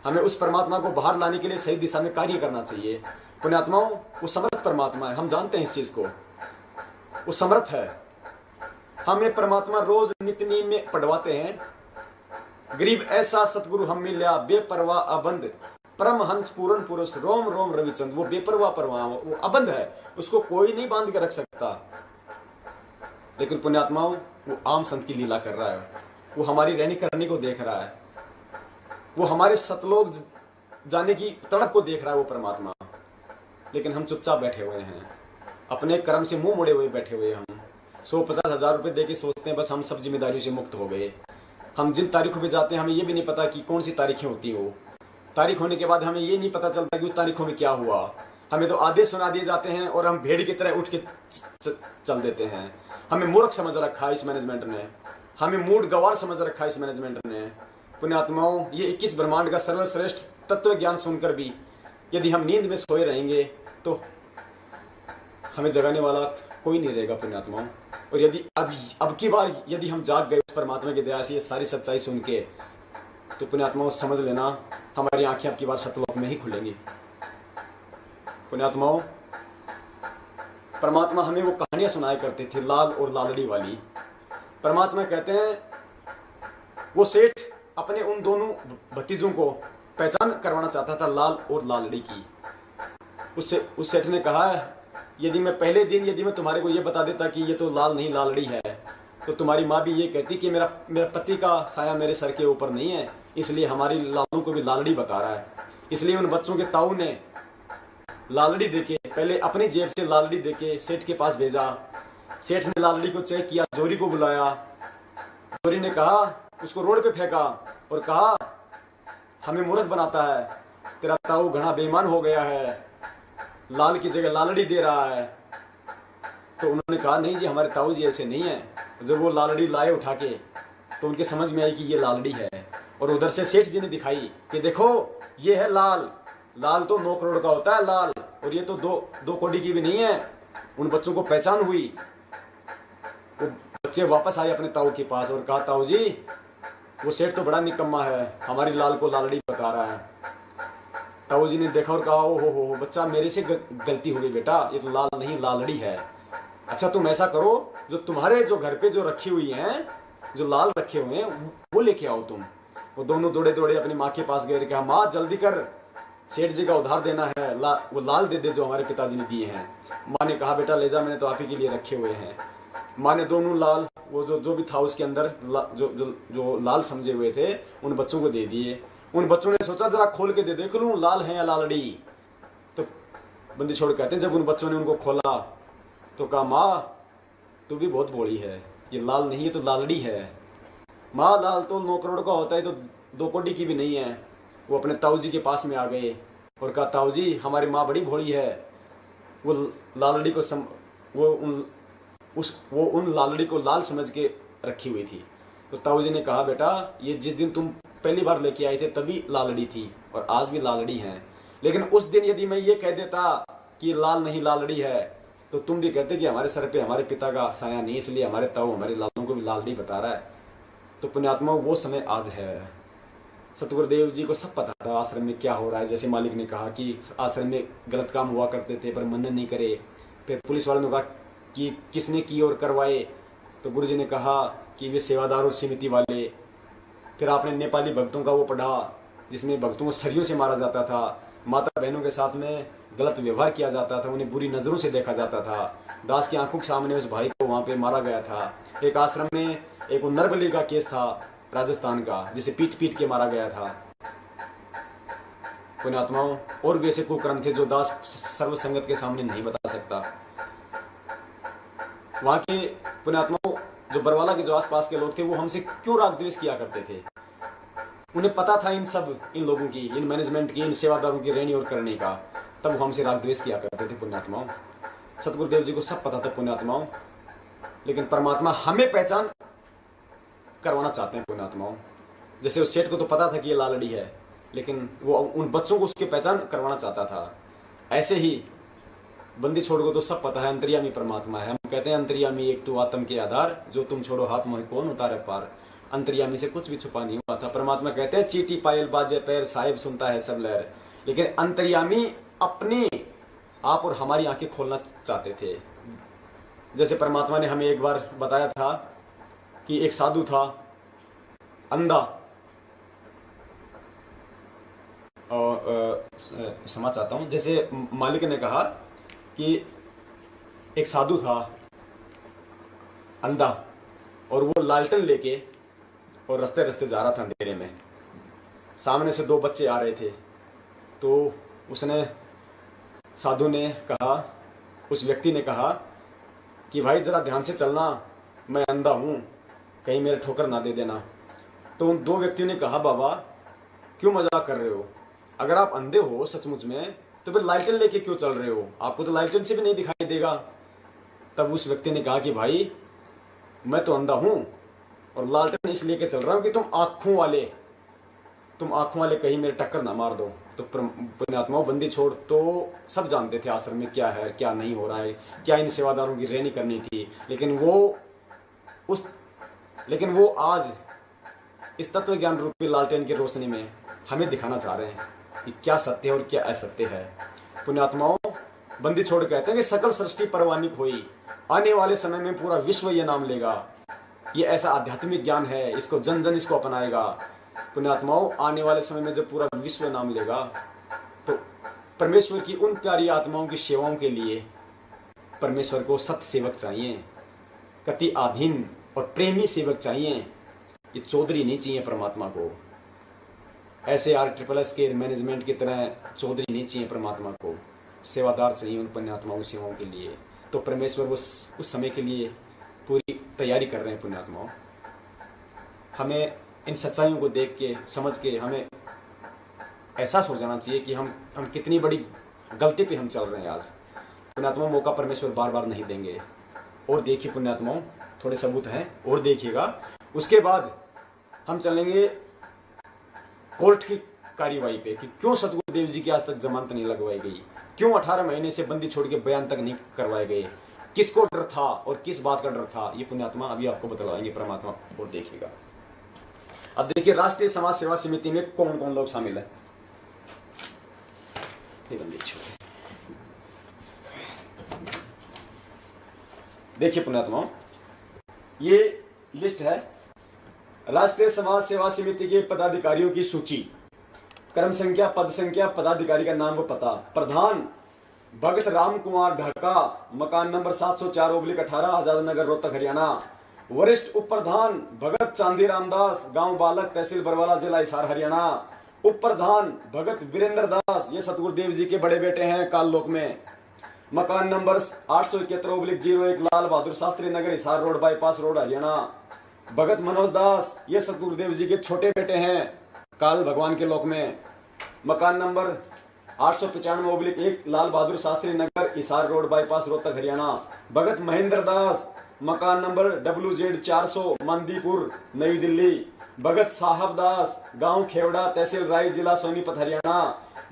हमें उस परमात्मा को बाहर लाने के लिए सही दिशा में कार्य करना चाहिए पुण्यात्माओं। वो समर्थ परमात्मा है, हम जानते हैं इस चीज को, वो समर्थ है। हमें परमात्मा रोज नित्य नियम में पढ़वाते हैं, गरीब ऐसा सतगुरु हम मिल्या, बेपरवाह अबंध परमहंस पूर्ण पुरुष रोम रोम रविचंद। वो बेपरवाह परवाह, वो अबंध है, उसको कोई नहीं बांध के रख सकता। लेकिन पुण्यात्माओं, वो आम संत की लीला कर रहा है, वो हमारी रहनी करनी को देख रहा है, वो हमारे सतलोक जाने की तड़प को देख रहा है वो परमात्मा। लेकिन हम चुपचाप बैठे हुए हैं, अपने कर्म से मुंह मोड़े हुए बैठे हुए। हम 150 हजार रुपए देके सोचते हैं बस हम सब जिम्मेदारियों से मुक्त हो गए। हम जिन तारीखों पे जाते हैं हमें ये भी नहीं पता कि कौन सी तारीखें होती हो। तारीख होने के बाद हमें ये नहीं पता चलता कि उस तारीखों में क्या हुआ। हमें तो आदेश सुना दिए जाते हैं और हम भेड़ की तरह उठ के चल देते हैं। हमें मूर्ख समझ रखा है इस मैनेजमेंट ने, हमें मूड गवार समझ रखा है इस मैनेजमेंट ने। पुण्यात्माओं, ये 21 ब्रह्मांड का सर्वश्रेष्ठ तत्व ज्ञान सुनकर भी यदि हम नींद में सोए रहेंगे तो हमें जगाने वाला कोई नहीं रहेगा पुण्यात्माओं। और यदि अब की बार यदि हम जाग गए उस परमात्मा की दया से ये सारी सच्चाई सुन के, तो पुण्यात्माओं समझ लेना हमारी आंखें अब की बार सतलोक में ही खुलेंगी। पुण्यात्माओं, परमात्मा हमें वो कहानियां सुनाया करते थे लाल और लालड़ी वाली। परमात्मा कहते हैं वो सेठ अपने उन दोनों भतीजों को पहचान करवाना चाहता था लाल और लालड़ी की। उस सेठ ने कहा यदि मैं पहले दिन यदि मैं तुम्हारे को ये बता देता कि ये तो लाल नहीं लालड़ी है, तो तुम्हारी माँ भी ये कहती कि मेरा पति का साया मेरे सर के ऊपर नहीं है, इसलिए हमारी लालों को भी लालड़ी बता रहा है। इसलिए उन बच्चों के ताऊ ने लालड़ी देके, पहले अपनी जेब से लालड़ी देके सेठ के पास भेजा। सेठ ने लालड़ी को चेक किया, जोरी को बुलाया। जोरी ने कहा, उसको रोड पे फेंका और कहा हमें मूर्ख बनाता है, तेरा ताऊ घना बेईमान हो गया है, लाल की जगह लालड़ी दे रहा है। तो उन्होंने कहा नहीं जी, हमारे ताऊ जी ऐसे नहीं है। जब वो लालड़ी लाए उठा के तो उनके समझ में आई कि ये लालड़ी है। और उधर से सेठ जी ने दिखाई कि देखो ये है लाल, लाल तो 9 करोड़ का होता है लाल, और ये तो दो कौड़ी की भी नहीं है। उन बच्चों को पहचान हुई। वो बच्चे वापस आए अपने ताऊ के पास और कहा ताऊ जी वो सेठ तो बड़ा निकम्मा है, हमारी लाल को लालड़ी बता रहा है। ताऊ जी ने देखा और कहा ओ हो बच्चा, मेरे से गलती हो गई बेटा, ये तो लाल नहीं लालड़ी है। अच्छा तुम ऐसा करो, जो तुम्हारे जो घर पे जो रखी हुई हैं, जो लाल रखे हुए हैं वो लेके आओ तुम। वो दोनों दौड़े दौड़े अपनी माँ के पास गए, कहा माँ जल्दी कर, सेठ जी का उधार देना है, वो लाल दे दे जो हमारे पिताजी ने दिए हैं। माँ ने कहा बेटा ले जा, मैंने तो आप ही के लिए रखे हुए हैं। माँ ने दोनों लाल, वो जो भी था उसके अंदर जो लाल समझे हुए थे उन बच्चों को दे दिए। उन बच्चों ने सोचा जरा खोल के दे देख लूं लाल है या लालड़ी। तो बंदी छोड़ कहते जब उन बच्चों ने उनको खोला तो कहा माँ तू भी बहुत बोली है, ये लाल नहीं है तो लालड़ी है। माँ लाल तो 9 करोड़ का होता है, तो 2 कौड़ी की भी नहीं है। वो अपने ताऊ जी के पास में आ गए और कहा ताऊ जी हमारी माँ बड़ी भोली है, वो लालड़ी को वो उन लालड़ी को लाल समझ के रखी हुई थी। तो ताऊ जी ने कहा बेटा ये जिस दिन तुम पहली बार लेके आए थे तभी लालड़ी थी और आज भी लालड़ी है, लेकिन उस दिन यदि मैं ये कह देता कि लाल नहीं लालड़ी है तो तुम भी कहते कि हमारे सर पे हमारे पिता का साया नहीं, इसलिए हमारे ताऊ हमारे लालों को भी लालड़ी बता रहा है। तो पुण्यात्मा वो समय आज है। सतगुरुदेव जी को सब पता था आश्रम में क्या हो रहा है। जैसे मालिक ने कहा कि आश्रम में गलत काम हुआ करते थे पर मनन नहीं करे। फिर पुलिस वालों ने कहा कि किसने की और करवाए, तो गुरु जी ने कहा कि वे सेवादार और समिति वाले। फिर आपने नेपाली भक्तों का वो पढ़ा जिसमें भक्तों को सरियों से मारा जाता था, माता बहनों के साथ में गलत व्यवहार किया जाता था, उन्हें बुरी नज़रों से देखा जाता था। दास की आंखों के सामने उस भाई को वहाँ पे मारा गया था। एक आश्रम में एक वो नरबली का केस था राजस्थान का, जिसे पीट पीट के मारा गया था। पुण्यात्माओं, और भी ऐसे कुकर्म थे जो दास सर्व संगत के सामने नहीं बता सकता। वहां के पुण्यात्माओं, जो बरवाला के जो आसपास के लोग थे, वो हमसे क्यों राग द्वेष किया करते थे? उन्हें पता था इन लोगों की, इन मैनेजमेंट की, इन सेवादारों की रहनी और करने का, तब वो हमसे राग द्वेष किया करते थे। पुण्यात्माओं, सतगुरुदेव जी को सब पता था पुण्यात्माओं, लेकिन परमात्मा हमें पहचान करवाना चाहते हैं पुण्यात्माओं। जैसे उस सेठ को तो पता था कि ये लालड़ी है, लेकिन वो उन बच्चों को उसकी पहचान करवाना चाहता था। ऐसे ही बंदी छोड़ को तो सब पता है, अंतर्यामी परमात्मा है। हम कहते हैं अंतर्यामी एक तू आत्म के आधार, जो तुम छोड़ो हाथ मोहि कौन उतारे पार। अंतर्यामी से कुछ भी छुपा नहीं हुआ था। परमात्मा कहते हैं चीटी पायल बाजे पैर, साहिब सुनता है सब लहर। लेकिन अंतर्यामी अपने आप और हमारी आंखें खोलना चाहते थे। जैसे परमात्मा ने हमें एक बार बताया था कि एक साधु था, अंधा, और क्षमा चाहता हूं, जैसे मालिक ने कहा कि एक साधु था अंधा, और वो लालटेन लेके और रास्ते रास्ते जा रहा था अंधेरे में। सामने से दो बच्चे आ रहे थे, तो उसने, साधु ने कहा, उस व्यक्ति ने कहा कि भाई जरा ध्यान से चलना, मैं अंधा हूं, कहीं मेरे ठोकर ना दे देना। तो उन दो व्यक्तियों ने कहा, बाबा क्यों मजाक कर रहे हो? अगर आप अंधे हो सचमुच में, तो फिर लालटेन लेके क्यों चल रहे हो? आपको तो लालटेन से भी नहीं दिखाई देगा। तब उस व्यक्ति ने कहा कि भाई मैं तो अंधा हूं और लालटेन इसलिए के चल रहा हूं कि तुम आंखों वाले कहीं मेरे टक्कर ना मार दो। तो पुण्यात्माओं, बंदी छोड़ तो सब जानते थे आश्रम में क्या है, क्या नहीं हो रहा है, क्या इन सेवादारों की रहनी करनी थी। लेकिन वो आज इस तत्व ज्ञान रूपी लालटेन की रोशनी में हमें दिखाना चाह रहे हैं कि क्या सत्य है और क्या असत्य है। पुण्यात्माओं, बंदी छोड़ कहते हैं कि सकल सृष्टि परवानिक हुई, आने वाले समय में पूरा विश्व ये नाम लेगा। ये ऐसा आध्यात्मिक ज्ञान है, इसको जन जन इसको अपनाएगा। पुण्यात्माओं, आने वाले समय में जब पूरा विश्व नाम लेगा, तो परमेश्वर की उन प्यारी आत्माओं की सेवाओं के लिए परमेश्वर को सत्य सेवक चाहिए, कति आधीन और प्रेमी सेवक चाहिए। ये चौधरी नहीं चाहिए परमात्मा को, ऐसे RSSS के मैनेजमेंट की तरह चौधरी नहीं चाहिए परमात्मा को, सेवादार चाहिए उन पुण्यात्माओं की सेवाओं के लिए। तो परमेश्वर उस समय के लिए पूरी तैयारी कर रहे हैं। पुण्यात्माओं, हमें इन सच्चाइयों को देख के, समझ के, हमें एहसास हो जाना चाहिए कि हम कितनी बड़ी गलती पे हम चल रहे हैं आज। पुण्यात्माओं, मौका परमेश्वर बार बार नहीं देंगे। और देखिए पुण्यात्माओं, थोड़े सबूत हैं और देखिएगा। उसके बाद हम चलेंगे कोर्ट की कार्यवाही पे कि क्यों सतगुरुदेव जी की आज तक जमानत नहीं लगवाई गई, क्यों 18 महीने से बंदी छोड़ के बयान तक नहीं करवाए गए, किसको डर था और किस बात का डर था। ये पुण्यात्मा अभी आपको बतलाएंगे परमात्मा, और देखिएगा। अब देखिए, राष्ट्रीय समाज सेवा समिति में कौन कौन लोग शामिल है। देखिए पुण्यात्माओं, ये लिस्ट है राष्ट्रीय समाज सेवा समिति के पदाधिकारियों की सूची, क्रम संख्या, पद संख्या, पदाधिकारी का नाम व पता। प्रधान भगत राम कुमार ढाका, मकान नंबर 704/18, आजाद नगर, रोहतक, हरियाणा। वरिष्ठ उप प्रधान भगत चांदी रामदास, गांव बालक, तहसील बरवाला, जिला हिसार, हरियाणा। उप प्रधान भगत वीरेंद्र दास, ये सतगुरुदेव जी के बड़े बेटे हैं काल लोक में। मकान number 871/01, Lal Bahadur Shastri Nagar, Hisar road, bypass road, Haryana. Bhagat Manoj Das, ये सतगुरुदेव जी के छोटे बेटे हैं काल भगवान के लोक में। मकान नंबर 895/1, लाल बहादुर शास्त्री नगर, हिसार रोड, बाईपास, रोहतक, हरियाणा। भगत महेंद्र दास, मकान नंबर WZ 400, मंदीपुर, नई दिल्ली। भगत साहब दास, गांव खेवड़ा, तहसील राय, जिला सोनीपत, हरियाणा।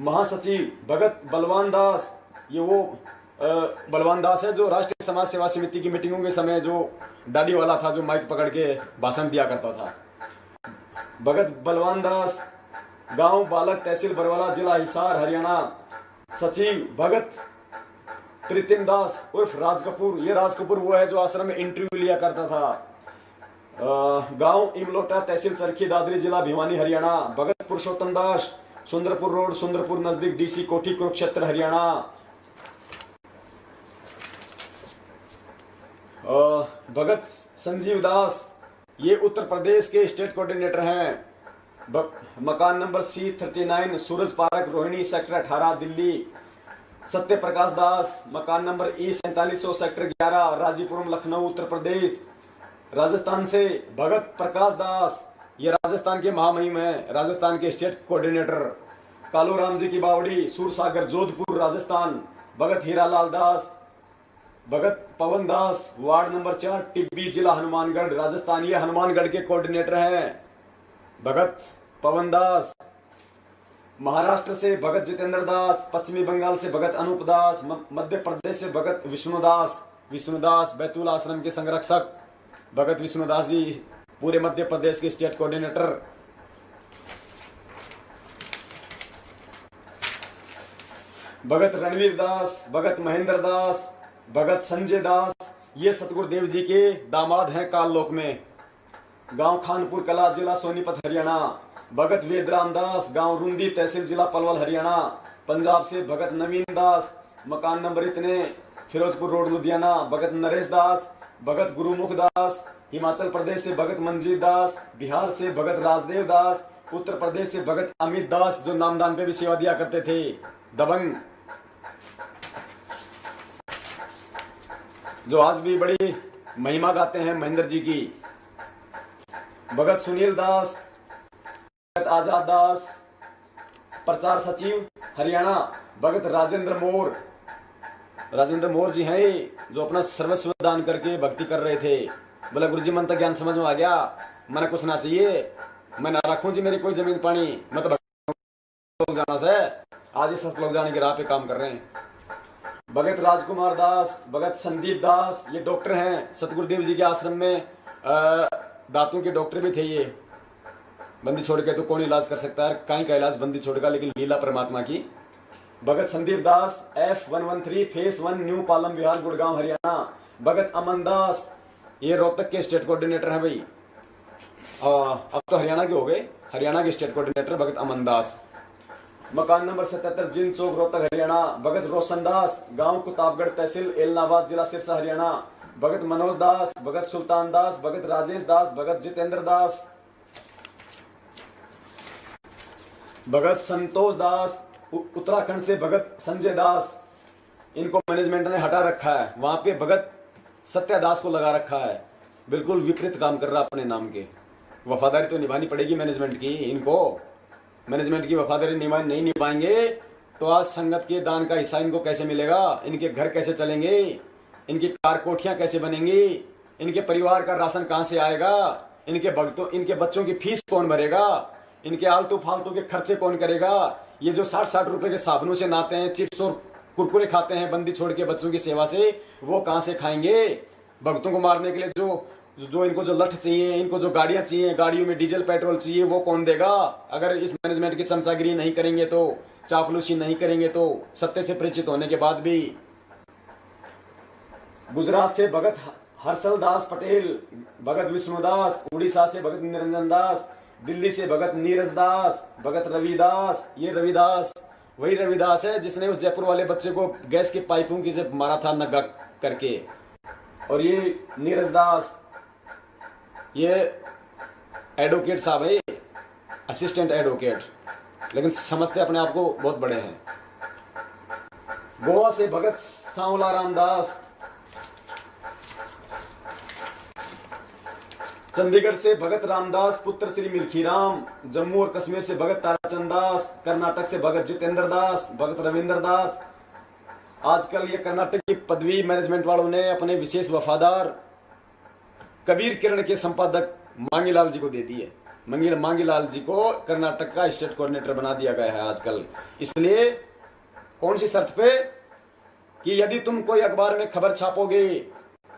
महासचिव भगत बलवान दास, ये वो बलवान दास है जो राष्ट्रीय समाज सेवा समिति की मीटिंगों के समय जो दाढ़ी वाला था, जो माइक पकड़ के भाषण दिया करता था। भगत बलवान दास, गांव बालक, तहसील बरवाला, जिला हिसार, हरियाणा। सचिव भगत प्रीतिम दास उर्फ राज कपूर, ये राज कपूर वो है जो आश्रम में इंटरव्यू लिया करता था। गांव इमलोटा, तहसील चरखी दादरी, जिला भिवानी, हरियाणा। भगत पुरुषोत्तम दास, सुंदरपुर रोड, सुंदरपुर नजदीक, DC कोठी, कुरुक्षेत्र, हरियाणा। भगत संजीव दास, ये उत्तर प्रदेश के स्टेट कोऑर्डिनेटर हैं। मकान नंबर C39 सूरज पार्क रोहिणी सेक्टर 18 दिल्ली। सत्य प्रकाश दास मकान number E4700 sector 11 राजीपुरम Lucknow Uttar Pradesh. Rajasthan से भगत प्रकाश दास, ये राजस्थान के महामहिम हैं, राजस्थान के स्टेट कोऑर्डिनेटर। कालू राम जी की बावड़ी सूरसागर जोधपुर राजस्थान। भगत हीरालाल दास, भगत पवन दास वार्ड नंबर 4 टिब्बी जिला हनुमानगढ़ राजस्थान, ये हनुमानगढ़ के कोऑर्डिनेटर हैं भगत पवन दास। महाराष्ट्र से भगत जितेंद्र दास, पश्चिमी बंगाल से भगत अनूप दास, मध्य प्रदेश से भगत विष्णुदास बैतूल आश्रम के संरक्षक भगत विष्णुदास जी, पूरे मध्य प्रदेश के स्टेट कोऑर्डिनेटर। भगत रणवीर दास, भगत महेंद्र दास, भगत संजय दास, ये सतगुरुदेव जी के दामाद हैं काललोक में। गांव खानपुर कला जिला सोनीपत हरियाणा। भगत वेदराम दास, गांव रुंदी तहसील जिला पलवल हरियाणा। पंजाब से भगत नवीन दास, मकान नंबर इतने फिरोजपुर रोड लुधियाना। भगत नरेश दास, भगत गुरुमुख दास। हिमाचल प्रदेश से भगत मंजीत दास, बिहार से भगत राजदेव दास, उत्तर प्रदेश से भगत अमित दास जो नामदान पे भी सेवा दिया करते थे, दबंग, जो आज भी बड़ी महिमा गाते हैं महेंद्र जी की। भगत सुनील दास, भगत आजाद दास, प्रचार सचिव हरियाणा। भगत राजेंद्र मोर जी हैं जो अपना सर्वस्व दान करके भक्ति कर रहे थे। बोला गुरुजी मन तक ज्ञान समझ में आ गया, मैंने कुछ ना चाहिए, मैं ना रखूं जी मेरी कोई जमीन पानी, मैं तो लोग जाना से आज ही सब लोग जाने की राह पे काम कर रहे हैं। भगत राजकुमार दास, भगत संदीप दास, ये डॉक्टर हैं सतगुरुदेव जी के आश्रम में, दांतों के डॉक्टर भी थे ये। बंदी छोड़ के तो कौन इलाज कर सकता है, कहीं का इलाज बंदी छोड़ का, लेकिन लीला परमात्मा की। Bhagat Sandeep Das F113 phase 1 new Palam Vihar Gurgaon Haryana. Bhagat Aman Das, ये रोहतक के स्टेट कोऑर्डिनेटर हैं भाई, अब तो हरियाणा के हो गए, हरियाणा के स्टेट कोऑर्डिनेटर भगत अमन दास। मकान नंबर 77 जिन चौक रोहतक हरियाणा। भगत रोशन दास, गांव कुताबगढ़ तहसील एलनाबाद जिला सिरसा हरियाणा। भगत मनोज दास, भगत सुल्तान दास, भगत राजेश दास, भगत जितेंद्र दास, भगत संतोष दास। उत्तराखंड से भगत संजय दास, इनको मैनेजमेंट ने हटा रखा है, वहां पे भगत सत्यादास को लगा रखा है, बिल्कुल विपरीत काम कर रहा अपने नाम के। वफादारी तो निभानी पड़ेगी मैनेजमेंट की, इनको मैनेजमेंट की वफादारी नहीं निभाएंगे तो आज संगत के दान का हिस्सा इनको कैसे मिलेगा, इनके घर कैसे चलेंगे, इनकी कार कोठियां कैसे बनेंगी, इनके परिवार का राशन कहां से आएगा, इनके बच्चों की फीस कौन भरेगा, इनके आलतू फालतू के खर्चे कौन करेगा। ये जो 60-60 रुपए के साबुनों से नहाते हैं, चिप्स और कुरकुरे खाते हैं बंदी छोड़ के बच्चों की सेवा से, वो कहां से खाएंगे। भक्तों को मारने के लिए जो इनको जो लठ चाहिए, इनको जो गाड़ियां चाहिए, गाड़ियों में डीजल पेट्रोल चाहिए, वो कौन देगा। अगर इस मैनेजमेंट की चमचागिरी नहीं करेंगे तो, चापलूसी नहीं करेंगे तो, सत्य से परिचित होने के बाद भी। गुजरात से भगत हर्षल दास पटेल, भगत विष्णुदास। उड़ीसा से भगत निरंजन दास। दिल्ली से भगत नीरज दास, भगत रविदास। ये रविदास वही रविदास है जिसने उस जयपुर वाले बच्चे को गैस की पाइपों की जब मारा था नगा करके। और ये नीरज दास, ये एडवोकेट साहब है, असिस्टेंट एडवोकेट, लेकिन समझते अपने आप को बहुत बड़े हैं। गोवा से भगत सांवला रामदास। चंडीगढ़ से भगत रामदास पुत्र श्री मिल्खीराम। जम्मू और कश्मीर से भगत ताराचंद दास। कर्नाटक से भगत जितेंद्र दास, भगत रविंद्र दास। आजकल ये कर्नाटक की पदवी मैनेजमेंट वालों ने अपने विशेष वफादार कबीर किरण के संपादक मांगीलाल जी को दे दी है। मांगीलाल जी को कर्नाटक का स्टेट कोऑर्डिनेटर बना दिया गया है आजकल। इसलिए कौन सी शर्त पे कि यदि तुम कोई अखबार में खबर छापोगे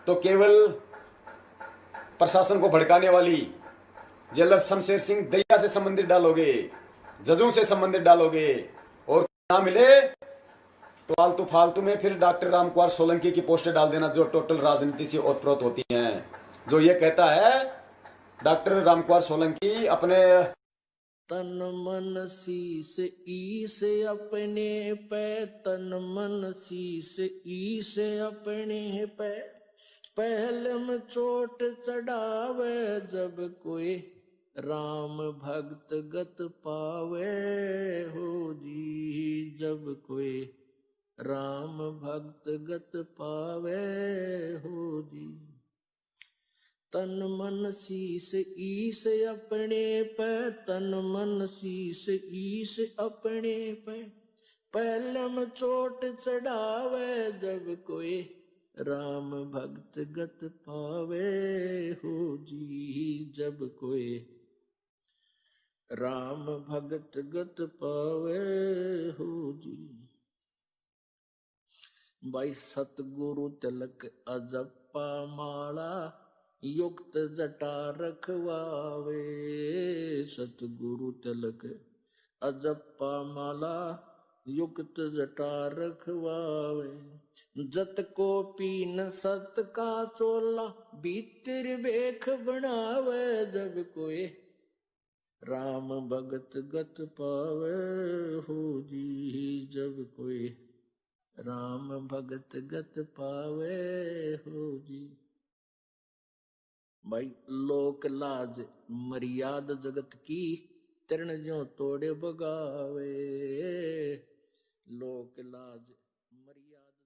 तो केवल प्रशासन को भड़काने वाली जेलर शमशेर सिंह दहिया से संबंधित डालोगे, जजों से संबंधित डालोगे, और ना मिले तो आलतू फालतू में फिर डॉक्टर रामकुमार सोलंकी की पोस्टें डाल देना, जो टोटल राजनीति से ओतप्रोत होती हैं। जो ये कहता है डॉक्टर रामकुमार सोलंकी अपने तन मन शीस ईस अपने पे, तन मन शीस ईस अपने पे, पहले में चोट चढ़ावे जब कोई राम भक्त गत पावे हो जी। जब कोई राम भक्त गत पावे हो जी। तन मन शीस ईस अपने पे, तन मन शीस ईस अपने पे, पहले में चोट चढ़ावे जब कोई राम भक्त गत पावे हो जी। जब कोई राम भक्त गत पावे हो जी। भाई सतगुरु तिलक अजप्पा माला, युक्त जटा रखवावे। सतगुरु तिलक अजप्पा माला, युक्त जटा रखवावे। जत को पीन सत का चोला, भीतर बेख बनावे जब कोई राम भगत गत पावे हो जी। जब कोई राम भगत गत पावे हो जी। भाई लोक लाज मर्याद जगत की, तृण ज्यों तोड़े बगावे। लोक लाज मर्याद